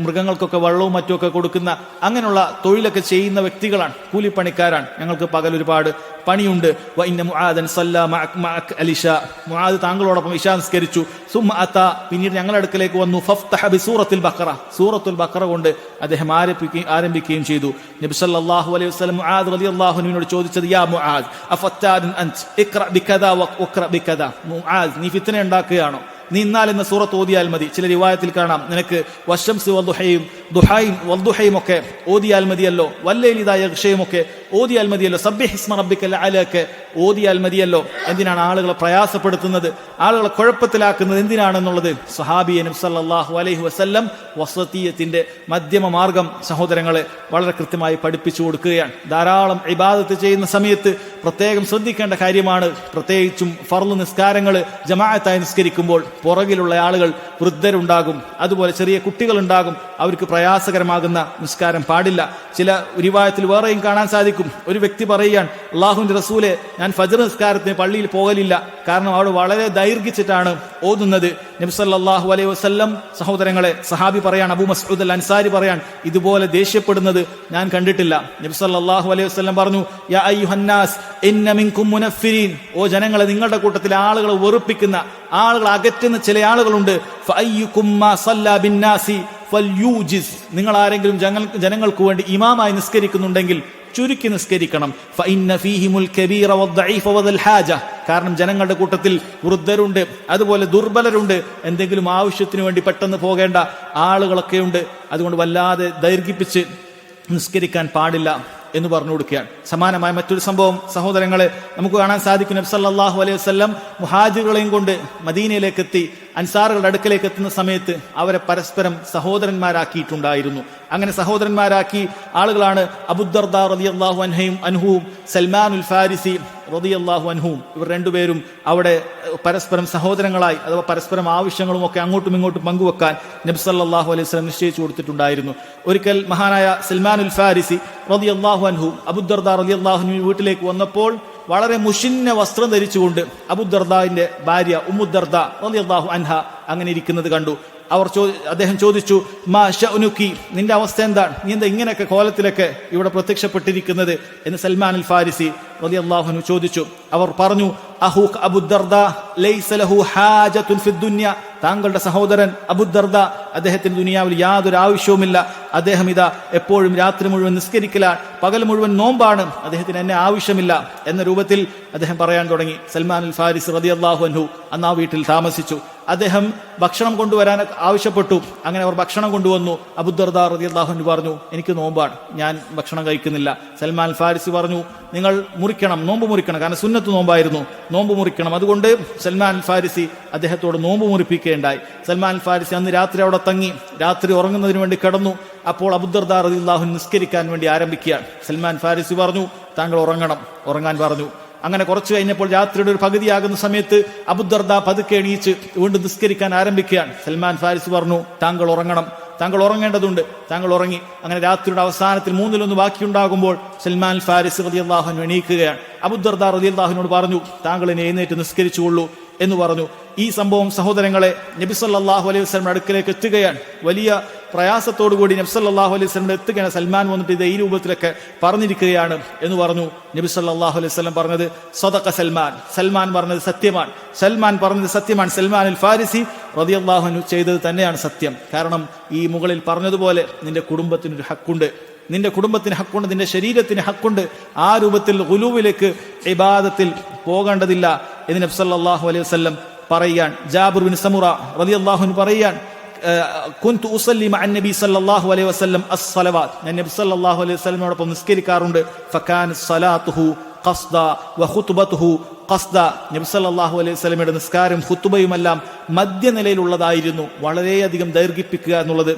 മൃഗങ്ങൾക്കൊക്കെ വെള്ളവും മറ്റുമൊക്കെ കൊടുക്കുന്ന അങ്ങനെയുള്ള തൊഴിലൊക്കെ ചെയ്യുന്ന വ്യക്തികളാണ്, കൂലിപ്പണിക്കാരാണ്. ഞങ്ങൾക്ക് പകൽ ഒരുപാട് പണിയുണ്ട്. മുആദ് താങ്കളോടൊപ്പം ഇശാ നിസ്കരിച്ചു. സുമ്മ അതാ, പിന്നീട് ഞങ്ങളുടെ അടുക്കലേക്ക് വന്നു. ഫഫ്തഹ ബിസൂറത്തുൽ ബഖറ, സൂറത്തുൽ ബഖറ കൊണ്ട് അദ്ദേഹം ആരംഭിക്കുകയും ചെയ്തു. നബി സല്ലല്ലാഹു അലൈഹി വസല്ലം മുആദ് റളിയല്ലാഹു അൻഹുവിനോട് ചോദിച്ചത്, യാ മുആദ് അഫത്താദുൻ അൻത ഇഖ്റ ബികദാ വഖ്റ ബികദാ, മുആദ് നീ ഫിത്ന ഉണ്ടാക്കുകയാണോ? നീ ഇന്നാൽ എന്ന സൂറത്ത് ഓതിയാൽ മതി. ചില റിവായത്തിൽ കാണാം, നിനക്ക് വശംസി വദ്ദുഹയും ഒക്കെ ഓതിയാൽ മതിയല്ലോ, വല്ലൈലി ഇദാ യഗ്ശയും ഒക്കെ ഓതിയാൽ മതിയല്ലോ, സബ്ബിഹ് ഇസ്മ റബ്ബിക്കൽ അഅല ഒക്കെ ഓതിയാൽ മതിയല്ലോ. എന്തിനാണ് ആളുകളെ പ്രയാസപ്പെടുത്തുന്നത്, ആളുകളെ കുഴപ്പത്തിലാക്കുന്നത് എന്തിനാണെന്നുള്ളത് സ്വഹാബി നബി സല്ലല്ലാഹു അലൈഹി വസല്ലം വസതിയത്തിന്റെ മധ്യമ മാർഗം സഹോദരങ്ങളെ വളരെ കൃത്യമായി പഠിപ്പിച്ചു കൊടുക്കുകയാണ്. ധാരാളം ഇബാദത്ത് ചെയ്യുന്ന സമയത്ത് പ്രത്യേകം ശ്രദ്ധിക്കേണ്ട കാര്യമാണ്. പ്രത്യേകിച്ചും ഫർള് നിസ്കാരങ്ങൾ ജമാഅത്തായി നിസ്കരിക്കുമ്പോൾ പുറകിലുള്ള ആളുകൾ, വൃദ്ധരുണ്ടാകും, അതുപോലെ ചെറിയ കുട്ടികളുണ്ടാകും, അവർക്ക് പ്രയാസകരമാകുന്ന നിസ്കാരം പാടില്ല. ചില റിവായത്തിൽ വേറെയും കാണാൻ സാധിക്കും, ഒരു വ്യക്തി പറയുകയാണ്, അല്ലാഹുവിന്റെ റസൂലെ, ഞാൻ ഫജ്ർ നിസ്കാരത്തിന് പള്ളിയിൽ പോകലില്ല, കാരണം അവിടെ വളരെ ദൈർഘിച്ചിട്ടാണ് ഓതുന്നത്. നബി സല്ലല്ലാഹു അലൈഹി വസല്ലം സഹോദരങ്ങളെ, സഹാബി പറയാണ്, അബൂ മസ്ഊദ് അൽ അൻസാരി പറയാൻ, ഇതുപോലെ ദേഷ്യപ്പെടുന്നത് ഞാൻ കണ്ടിട്ടില്ല. നബി സല്ലല്ലാഹു അലൈഹി വസല്ലം പറഞ്ഞു, യാ അയ്യുഹന്നാസ് ഇന്ന മിൻകും മുനഫ്ഫിരീൻ, ഓ ജനങ്ങളെ, നിങ്ങളുടെ കൂട്ടത്തിൽ ആളുകളെ വെറുപ്പിക്കുന്ന, ആളുകൾ അകറ്റുന്ന ചില ആളുകളുണ്ട്. ഫഅയ്യുകും മാ സല്ലാ ബിന്നാസി ഫൽയൂജിസ്, നിങ്ങൾ ആരെങ്കിലും ജനങ്ങൾക്ക് വേണ്ടി ഇമാമായി നിസ്കരിക്കുന്നുണ്ടെങ്കിൽ ചുരുക്കി നിസ്കരിക്കണം. ഫഇന്ന ഫീഹിമുൽ കബീറ വദ്ദഈഫ വദൽ ഹാജ, കാരണം ജനങ്ങളുടെ കൂട്ടത്തിൽ വൃദ്ധരുണ്ട്, അതുപോലെ ദുർബലരുണ്ട്, എന്തെങ്കിലും ആവശ്യത്തിന് വേണ്ടി പെട്ടെന്ന് പോകേണ്ട ആളുകളൊക്കെയുണ്ട്. അതുകൊണ്ട് വല്ലാതെ ദൈർഘിപ്പിച്ച് നിസ്കരിക്കാൻ പാടില്ല എന്ന് പറഞ്ഞു കൊടുക്കുകയാണ്. സമാനമായ മറ്റൊരു സംഭവം സഹോദരങ്ങളെ നമുക്ക് കാണാൻ സാധിക്കും. നബി സല്ലല്ലാഹു അലൈഹി വസല്ലം മുഹാജിറുകളെയും കൊണ്ട് മദീനയിലേക്ക് എത്തി അൻസാറുകളുടെ അടുക്കലേക്ക് എത്തുന്ന സമയത്ത് അവരെ പരസ്പരം സഹോദരന്മാരാക്കിയിട്ടുണ്ടായിരുന്നു. അങ്ങനെ സഹോദരന്മാരാക്കി ആളുകളാണ് അബൂദർദാ റളിയല്ലാഹു അൻഹുവും സൽമാനുൽ ഫാരിസി റളിയല്ലാഹു അൻഹുവും. ഇവർ രണ്ടുപേരും അവിടെ പരസ്പരം സഹോദരങ്ങളായി, അഥവാ പരസ്പരം ആവശ്യങ്ങളും ഒക്കെ അങ്ങോട്ടും ഇങ്ങോട്ടും പങ്കുവെക്കാൻ നബി സല്ലല്ലാഹു അലൈഹി വസല്ലം നിശ്ചയിച്ചു കൊടുത്തിട്ടുണ്ടായിരുന്നു. ഒരിക്കൽ മഹാനായ സൽമാനുൽ ഫാരിസി റളിയല്ലാഹു അൻഹു അബൂദർദാ റളിയല്ലാഹു അൻഹു വീട്ടിലേക്ക് വന്നപ്പോൾ വളരെ മുഷിന്ന വസ്ത്രം ധരിച്ചുകൊണ്ട് അബൂദർദാന്റെ ഭാര്യ ഉമ്മുദ്ദർദ റളിയല്ലാഹു അൻഹ അങ്ങനെ ഇരിക്കുന്നത് കണ്ടു. അദ്ദേഹം ചോദിച്ചു, മാ ശഅനുക്കി, നിന്റെ അവസ്ഥ എന്താണ്, നീ എന്താ ഇങ്ങനെയൊക്കെ കോലത്തിലൊക്കെ ഇവിടെ പ്രത്യക്ഷപ്പെട്ടിരിക്കുന്നത് എന്ന് സൽമാൻ അൽ ഫാരിസി റളിയല്ലാഹു അൻഹു ചോദിച്ചു. അവർ പറഞ്ഞു, അഹൂക അബൂദർദ ലൈസ ലഹു ഹാജത്തുൻ ഫി ദുനിയ, താങ്കളുടെ സഹോദരൻ അബൂദർദ, അദ്ദേഹത്തിന് ദുനിയാവിൽ യാതൊരു ആവശ്യവുമില്ല. അദ്ദേഹം ഇതാ എപ്പോഴും രാത്രി മുഴുവൻ നിസ്കരിക്കലാണ്, പകൽ മുഴുവൻ നോമ്പാണ്, അദ്ദേഹത്തിന് എന്നെ ആവശ്യമില്ല എന്ന രൂപത്തിൽ അദ്ദേഹം പറയാൻ തുടങ്ങി. സൽമാൻ അൽ ഫാരിസ് റളിയല്ലാഹു അൻഹു അന്ന് ആ വീട്ടിൽ താമസിച്ചു. അദ്ദേഹം ഭക്ഷണം കൊണ്ടുവരാൻ ആവശ്യപ്പെട്ടു. അങ്ങനെ അവർ ഭക്ഷണം കൊണ്ടുവന്നു. അബൂദർദ റളിയല്ലാഹു അൻഹു പറഞ്ഞു, എനിക്ക് നോമ്പാണ്, ഞാൻ ഭക്ഷണം കഴിക്കുന്നില്ല. സൽമാൻ അൽ ഫാരിസി പറഞ്ഞു, നിങ്ങൾ മുറിക്കണം, നോമ്പ് മുറിക്കണം, കാരണം സുന്നത്ത് നോമ്പായിരുന്നു, നോമ്പ് മുറിക്കണം. അതുകൊണ്ട് സൽമാൻ അൽ ഫാരിസി അദ്ദേഹത്തോട് നോമ്പ് മുറിപ്പിക്കുകയുണ്ടായി. സൽമാൻ അൽ ഫാരിസി അന്ന് രാത്രി അവിടെ തങ്ങി, രാത്രി ഉറങ്ങുന്നതിന് വേണ്ടി കിടന്നു. അപ്പോൾ അബൂദർദാ റളിയല്ലാഹു അൻഹു നിസ്കരിക്കാൻ വേണ്ടി ആരംഭിക്കുകയാണ്. സൽമാൻ ഫാരിസി പറഞ്ഞു, താങ്കൾ ഉറങ്ങാൻ പറഞ്ഞു. അങ്ങനെ കുറച്ച് കഴിഞ്ഞപ്പോൾ രാത്രിയുടെ ഒരു പകുതിയാകുന്ന സമയത്ത് അബൂദർദ പതുക്കെ എണീച്ച് വീണ്ടും നിസ്കരിക്കാൻ ആരംഭിക്കുകയാണ്. സൽമാൻ ഫാരിസി പറഞ്ഞു, താങ്കൾ ഉറങ്ങണം. താങ്കൾ ഉറങ്ങേണ്ടതുണ്ട്. താങ്കൾ ഉറങ്ങി. അങ്ങനെ രാത്രിയുടെ അവസാനത്തിൽ 1/3 ബാക്കിയുണ്ടാകുമ്പോൾ സൽമാൻ ഫാരിസ് റളിയല്ലാഹു അൻഹു എണീക്കുകയാണ്. അബൂദർദാ റളിയല്ലാഹു അൻഹു പറഞ്ഞു, താങ്കൾ എന്നെ എഴുന്നേറ്റ് നിസ്കരിച്ചുകൊള്ളൂ എന്ന് പറഞ്ഞു. ഈ സംഭവം സഹോദരങ്ങളെ നബി സല്ലല്ലാഹു അലൈഹി വസല്ലം അടുക്കലേക്ക് എത്തുകയാണ്. വലിയ പ്രയാസത്തോടുകൂടി നബി സല്ലല്ലാഹു അലൈഹി വസല്ലം എത്തുകയാണ്. സൽമാൻ വന്നിട്ട് ഇത് ഈ രൂപത്തിലൊക്കെ പറഞ്ഞിരിക്കുകയാണ് എന്ന് പറഞ്ഞു. നബി സല്ലല്ലാഹു അലൈഹി വസല്ലം പറഞ്ഞത് സദഖ സൽമാൻ, സൽമാൻ പറഞ്ഞത് സത്യമാണ്, സൽമാൻ പറഞ്ഞത് സത്യമാണ്. സൽമാൻ അൽ ഫാരിസി റളിയല്ലാഹു അൻഹു ചെയ്തത് തന്നെയാണ് സത്യം. കാരണം ഈ മുകളിൽ പറഞ്ഞതുപോലെ നിന്റെ കുടുംബത്തിനൊരു ഹക്കുണ്ട്, നിന്റെ കുടുംബത്തിന് ഹക്കുണ്ട്, നിന്റെ ശരീരത്തിന് ഹക്കുണ്ട്. ആ രൂപത്തിൽ ഗുലൂവിലേക്ക് ഇബാദത്തിൽ പോകേണ്ടതില്ല എന്ന് നബി സല്ലല്ലാഹു അലൈഹി വസല്ലം പറയാൻ. ജാബിർ ബിൻ സമുറ റളിയല്ലാഹു അൻഹു പറയാൻ, കുൻതു ഉസല്ലി മഅൻ നബി സല്ലല്ലാഹു അലൈഹി വസല്ലം അസ്സലവാത്ത്, ഞാൻ നബി സല്ലല്ലാഹു അലൈഹി വസല്ലമയോടൊപ്പം നിസ്കരിക്കാറുണ്ട്. ഫകാന സ്വലാത്തുഹു ഖസ്ദ വഖുതുബതുഹു ഖസ്ദ, നബി സല്ലല്ലാഹു അലൈഹി വസല്ലമയുടെ നിസ്കാരം ഖുതുബയുമെല്ലാം മധ്യനിലയിലുള്ളതായിരുന്നു. വളരെയധികം ദൈർഘിപ്പിക്കുക എന്നുള്ളത്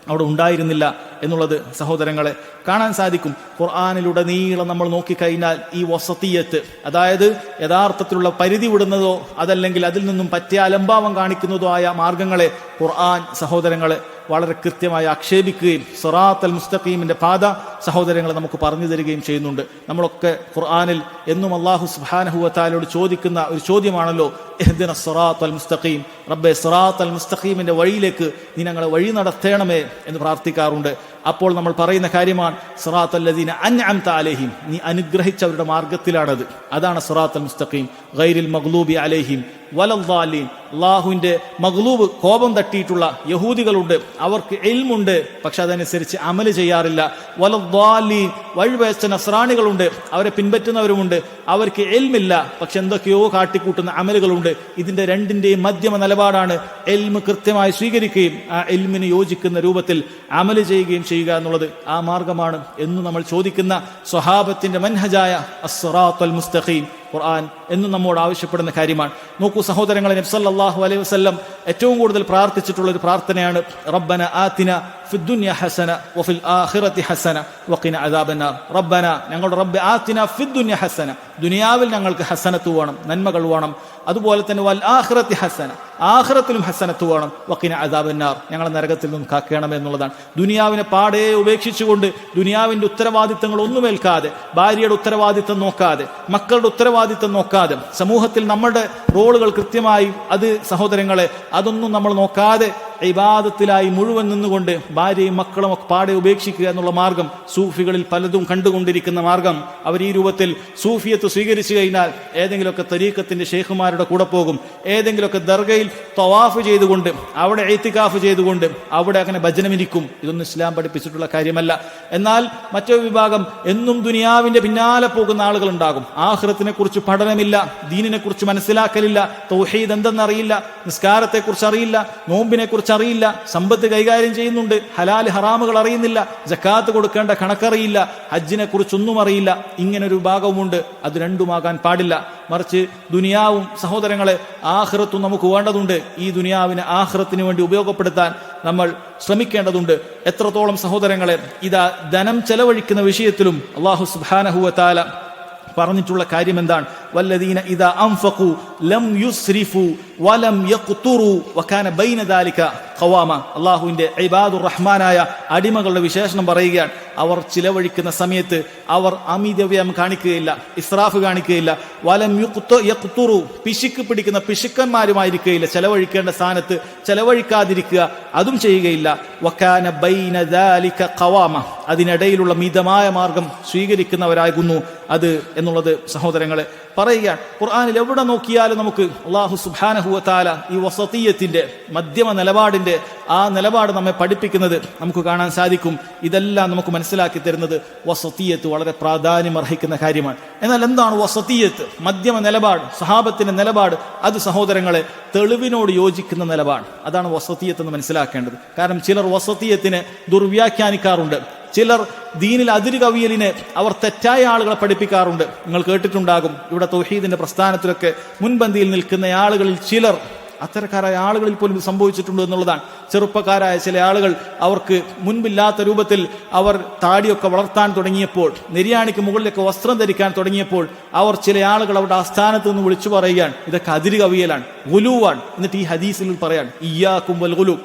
അവിടെ ഉണ്ടായിരുന്നില്ല എന്നുള്ളത് സഹോദരങ്ങളെ കാണാൻ സാധിക്കും. ഖുർആനിലുടനീളം നമ്മൾ നോക്കിക്കഴിഞ്ഞാൽ ഈ വസതിയത്ത്, അതായത് യഥാർത്ഥത്തിലുള്ള പരിധി വിടുന്നതോ അതല്ലെങ്കിൽ അതിൽ നിന്നും പറ്റിയ അലംഭാവം കാണിക്കുന്നതോ ആയ മാർഗങ്ങളെ ഖുർആൻ സഹോദരങ്ങളെ വളരെ കൃത്യമായി ആക്ഷേപിക്കുകയും സിറാത്തൽ മുസ്തഖീമിന്റെ പാത സഹോദരങ്ങളെ നമുക്ക് പറഞ്ഞു തരികയും ചെയ്യുന്നുണ്ട്. നമ്മളൊക്കെ ഖുർആനിൽ എന്നും അല്ലാഹു സുബ്ഹാനഹു വ തആലയോട് ചോദിക്കുന്ന ഒരു ചോദ്യമാണല്ലോ, ഇഹ്ദിന സിറാത്തൽ മുസ്തഖീം, റബ്ബേ സിറാത്തൽ മുസ്തഖീമിന്റെ വഴിയിലേക്ക് നീ ഞങ്ങളെ വഴി നടത്തണമേ എന്ന് പ്രാർത്ഥിക്കാറുണ്ട്. അപ്പോൾ നമ്മൾ പറയുന്ന കാര്യമാണ് സിറാത്തൽ ലദീന അൻഅംത അലൈഹിം, നീ അനുഗ്രഹിച്ചവരുടെ മാർഗത്തിലാണത്. അതാണ് സിറാത്തൽ മുസ്തഖീം. ഗൈരിൽ മഗ്ലൂബി അലൈഹിം വലദ്ദാലീൻ, അല്ലാഹുവിന്റെ മഗ്ലൂബ് കോപം തട്ടിയിട്ടുള്ള യഹൂദികളുണ്ട്, അവർക്ക് ഇൽമുണ്ട് പക്ഷെ അതനുസരിച്ച് അമല് ചെയ്യാറില്ല. വലദ്ദാലീൻ, വഴിവേച്ച നസ്രാണികളുണ്ട്, അവരെ പിൻപറ്റുന്നവരുമുണ്ട്, അവർക്ക് ഇൽമില്ല പക്ഷെ എന്തൊക്കെയോ കാട്ടിക്കൂട്ടുന്ന അമലുകളുണ്ട്. ഇതിന്റെ രണ്ടിന്റെയും മധ്യമ നിലപാടാണ് ഇൽമ് കൃത്യമായി സ്വീകരിക്കുകയും ആ ഇൽമിന് യോജിക്കുന്ന രൂപത്തിൽ അമല് ചെയ്യുകയും ചെയ്യുക എന്നുള്ളത്. ആ മാർഗമാണ് എന്നും നമ്മൾ ചോദിക്കുന്ന സ്വഹാബത്തിന്റെ മൻഹജായ അസ്സിറാത്തുൽ മുസ്തഖീം. ഖുർആൻ എന്നും നമ്മോട് ആവശ്യപ്പെടുന്ന കാര്യമാണ്. നോക്കൂ സഹോദരങ്ങളെ, നബി സല്ലല്ലാഹു അലൈഹി വസല്ലം ഏറ്റവും കൂടുതൽ പ്രാർത്ഥിച്ചിട്ടുള്ള ഒരു പ്രാർത്ഥനയാണ് റബ്ബന ആതിന ഫിദ്ദുനിയ ഹസന വഫിൽ ആഖിറതി ഹസന വഖിന അദാബന്നാർ. റബ്ബന, ഞങ്ങളുടെ റബ്ബ്, ആതിന ഫിദ്ദുനിയ ഹസന, ദുനിയാവിൽ ഞങ്ങൾക്ക് ഹസനത്ത് വേണം, നന്മകൾ വേണം. അതുപോലെ തന്നെ വൽ ആഖിറതി ഹസന, ആഖിറത്തിലും ഹസനത്ത് വേണം. വഖിന അദാബന്നാർ, ഞങ്ങളെ നരകത്തിൽ നിന്നും കാക്കണം എന്നുള്ളതാണ്. ദുനിയാവിനെ പാടെ ഉപേക്ഷിച്ചുകൊണ്ട് ദുനിയാവിന്റെ ഉത്തരവാദിത്തങ്ങൾ ഒന്നുമേൽക്കാതെ, ഭാര്യയുടെ ഉത്തരവാദിത്തം നോക്കാതെ, മക്കളുടെ ഉത്തരവാദിത്തം നോക്കാതെ, സമൂഹത്തിൽ നമ്മുടെ റോളുകൾ കൃത്യമായി അത് സഹോദരങ്ങളെ അതൊന്നും നമ്മൾ നോക്കാതെ ഇബാദത്തിലായി മുഴുവൻ നിന്നുകൊണ്ട് ഭാര്യയും മക്കളും ഒക്കെ പാടെ ഉപേക്ഷിക്കുക എന്നുള്ള മാർഗം സൂഫികളിൽ പലതും കണ്ടുകൊണ്ടിരിക്കുന്ന മാർഗം. അവർ ഈ രൂപത്തിൽ സൂഫിയത്ത് സ്വീകരിച്ചു കഴിഞ്ഞാൽ ഏതെങ്കിലുമൊക്കെ തരീഖത്തിന്റെ ഷെയ്ഖുമാരുടെ കൂടെ പോകും, ഏതെങ്കിലുമൊക്കെ ദർഗയിൽ തവാഫ് ചെയ്തുകൊണ്ട് അവിടെ ഇത്തികാഫ് ചെയ്തുകൊണ്ട് അവിടെ അങ്ങനെ ഭജനമിരിക്കും. ഇതൊന്നും ഇസ്ലാം പഠിപ്പിച്ചിട്ടുള്ള കാര്യമല്ല. എന്നാൽ മറ്റൊരു വിഭാഗം എന്നും ദുനിയാവിന്റെ പിന്നാലെ പോകുന്ന ആളുകൾ ഉണ്ടാകും. ആഖിറത്തിനെ കുറിച്ച് പഠനമില്ല, ദീനിനെ കുറിച്ച് മനസ്സിലാക്കലില്ല, തൗഹീദ് എന്തെന്നറിയില്ല, നിസ്കാരത്തെ കുറിച്ച് അറിയില്ല, നോമ്പിനെ കുറിച്ച് അറിയില്ല, സമ്പത്ത് കൈകാര്യം ചെയ്യുന്നുണ്ട്, ഹലാല് ഹറാമുകൾ അറിയുന്നില്ല, സക്കാത്ത് കൊടുക്കേണ്ട കണക്കറിയില്ല, ഹജ്ജിനെ കുറിച്ചൊന്നും അറിയില്ല. ഇങ്ങനൊരു ഭാഗവുമുണ്ട്. അത് രണ്ടുമാകാൻ പാടില്ല. മറിച്ച് ദുനിയാവും സഹോദരങ്ങളെ ആഖിറത്തും നമുക്ക് വേണ്ടതുണ്ട്. ഈ ദുനിയാവിനെ ആഖിറത്തിന് വേണ്ടി ഉപയോഗപ്പെടുത്താൻ നമ്മൾ ശ്രമിക്കേണ്ടതുണ്ട്. എത്രത്തോളം സഹോദരങ്ങളെ ഇതാ ധനം ചെലവഴിക്കുന്ന വിഷയത്തിലും അല്ലാഹു സുബ്ഹാനഹു വ തആല പറഞ്ഞിട്ടുള്ള കാര്യം എന്താണ്? വല്ലദീന ഇദാ അൻഫഖു ലം യുസ്രിഫു വലം യഖ്തുറു വകാന ബൈന ദാലിക ഖവാമ. അല്ലാഹുവിന്റെ ഇബാദുർ റഹ്മാനായ അടിമകളുടെ വിശേഷണം പറയുകയാണ്. അവർ ചിലവഴിക്കുന്ന സമയത്ത് അവർ അമിതവ്യയം കാണിക്കുകയില്ല, ഇസ്രാഫ് കാണിക്കുകയില്ല. വലം യഖ്തുറു, പിശുക്ക് പിടിക്കുന്ന പിശുക്കന്മാരുമായിരിക്കുകയില്ല. ചെലവഴിക്കേണ്ട സ്ഥാനത്ത് ചെലവഴിക്കാതിരിക്കുക, അതും ചെയ്യുകയില്ല. വകാന ബൈന ദാലിക ഖവാമ, അതിനിടയിലുള്ള മിതമായ മാർഗം സ്വീകരിക്കുന്നവരാകുന്നു അത് എന്നുള്ളത് സഹോദരങ്ങളെ പറയുകയാണ്. ഖുർആനിൽ എവിടെ നോക്കിയാലും നമുക്ക് അല്ലാഹു സുബ്ഹാനഹു വ തആല ഈ വസതിയത്തിന്റെ മധ്യമ നിലപാടിന്റെ ആ നിലപാട് നമ്മെ പഠിപ്പിക്കുന്നത് നമുക്ക് കാണാൻ സാധിക്കും. ഇതെല്ലാം നമുക്ക് മനസ്സിലാക്കി തരുന്നത് വസതിയത്ത് വളരെ പ്രാധാന്യം അർഹിക്കുന്ന കാര്യമാണ്. എന്നാൽ എന്താണ് വസതിയത്ത്? മധ്യമ നിലപാട്, സഹാബത്തിന്റെ നിലപാട്, അത് സഹോദരങ്ങളെ തെളിവിനോട് യോജിക്കുന്ന നിലപാട്. അതാണ് വസതിയത്ത് എന്ന് മനസ്സിലാക്കേണ്ടത്. കാരണം ചിലർ വസതിയത്തിനെ ദുർവ്യാഖ്യാനിക്കാറുണ്ട്. ചിലർ ദീനിൽ അതിര് കവിയലിനെ അവർ തെറ്റായ ആളുകളെ പഠിപ്പിക്കാറുണ്ട്. നിങ്ങൾ കേട്ടിട്ടുണ്ടാകും, ഇവിടെ തൗഹീദിന്റെ പ്രസ്ഥാനത്തിലൊക്കെ മുൻപന്തിയിൽ നിൽക്കുന്ന ആളുകളിൽ ചിലർ, അത്തരക്കാരായ ആളുകളിൽ പോലും സംഭവിച്ചിട്ടുണ്ട് എന്നുള്ളതാണ്. ചെറുപ്പക്കാരായ ചില ആളുകൾ അവർക്ക് മുൻപില്ലാത്ത രൂപത്തിൽ അവർ താടിയൊക്കെ വളർത്താൻ തുടങ്ങിയപ്പോൾ, നെരിയാണിക്ക് മുകളിലൊക്കെ വസ്ത്രം ധരിക്കാൻ തുടങ്ങിയപ്പോൾ അവർ ചില ആളുകൾ അവരുടെ ആസ്ഥാനത്ത് നിന്ന് വിളിച്ചു പറയുകയാണ്, ഇതൊക്കെ അതിര് കവിയലാണ്, ഗുലൂവാണ്. എന്നിട്ട് ഈ ഹദീസിൽ പറയാൻ ഇയ്യാകും വൽ ഗുലൂ,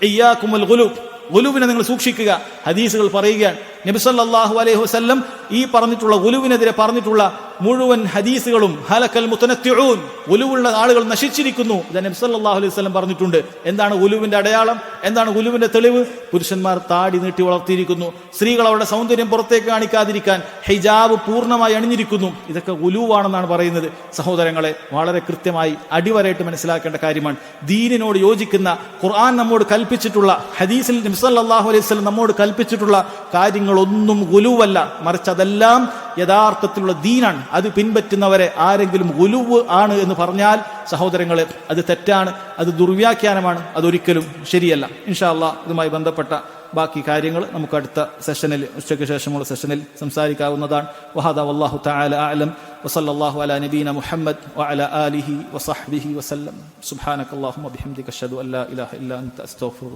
ഇയ്യാകും വൽ ഗുലൂ, ഗുലുവിനെ നിങ്ങൾ സൂക്ഷിക്കുക. ഹദീസുകൾ പറയുകയാണ്, നബി സല്ലല്ലാഹു അലൈഹി വസല്ലം ഈ പറഞ്ഞിട്ടുള്ള ഗുലുവിനെതിരെ പറഞ്ഞിട്ടുള്ള മുഴുവൻ ഹദീസുകളും ഹലക്കൽ മുതനത്തിഊൻ, ഗുലുവുള്ള ആളുകൾ നശിച്ചിരിക്കുന്നു, ഇത് നബി സല്ലല്ലാഹു അലൈഹി വസല്ലം പറഞ്ഞിട്ടുണ്ട്. എന്താണ് ഗുലുവിന്റെ അടയാളം? എന്താണ് ഗുലുവിന്റെ തെളിവ്? പുരുഷന്മാർ താടി നീട്ടി വളർത്തിയിരിക്കുന്നു, സ്ത്രീകൾ അവരുടെ സൗന്ദര്യം പുറത്തേക്ക് കാണിക്കാതിരിക്കാൻ ഹിജാബ് പൂർണ്ണമായി അണിഞ്ഞിരിക്കുന്നു. ഇതൊക്കെ ഗുലുവാണെന്നാണ് പറയുന്നത്. സഹോദരങ്ങളെ, വളരെ കൃത്യമായി അടിവരയിട്ട് മനസ്സിലാക്കേണ്ട കാര്യമാണ്. ദീനിനോട് യോജിക്കുന്ന, ഖുർആൻ നമ്മോട് കൽപ്പിച്ചിട്ടുള്ള, ഹദീസിൽ നബി സല്ലല്ലാഹു അലൈഹി വസല്ലം നമ്മോട് കൽപ്പിച്ചിട്ടുള്ള കാര്യങ്ങളൊന്നും ഗുലുവല്ല, മറിച്ച് അതെല്ലാം യഥാർത്ഥത്തിലുള്ള ദീനാണ്. അത് പിൻപറ്റുന്നവരെ ആരെങ്കിലും ഗുലുവ് ആണ് എന്ന് പറഞ്ഞാൽ സഹോദരങ്ങളെ, അത് തെറ്റാണ്, അത് ദുർവ്യാഖ്യാനമാണ്, അതൊരിക്കലും ശരിയല്ല. ഇൻഷാ അല്ലാഹ് ഇതുമായി ബന്ധപ്പെട്ട ബാക്കി കാര്യങ്ങൾ നമുക്ക് അടുത്ത സെഷനിൽ, ഉച്ചയ്ക്ക് ശേഷമുള്ള സെഷനിൽ സംസാരിക്കാവുന്നതാണ്. വഹദാ വല്ലാഹു തആല അഅലം വസല്ലല്ലാഹു അലാ നബീന മുഹമ്മദ് വഅലാ ആലിഹി വസഹ്ബിഹി വസല്ലം. സുബ്ഹാനകല്ലാഹുമ്മ ബിഹംദിക അശ്ഹദു അൻ ലാ ഇലാഹ ഇല്ലാ അൻത അസ്തഗ്ഫിറുക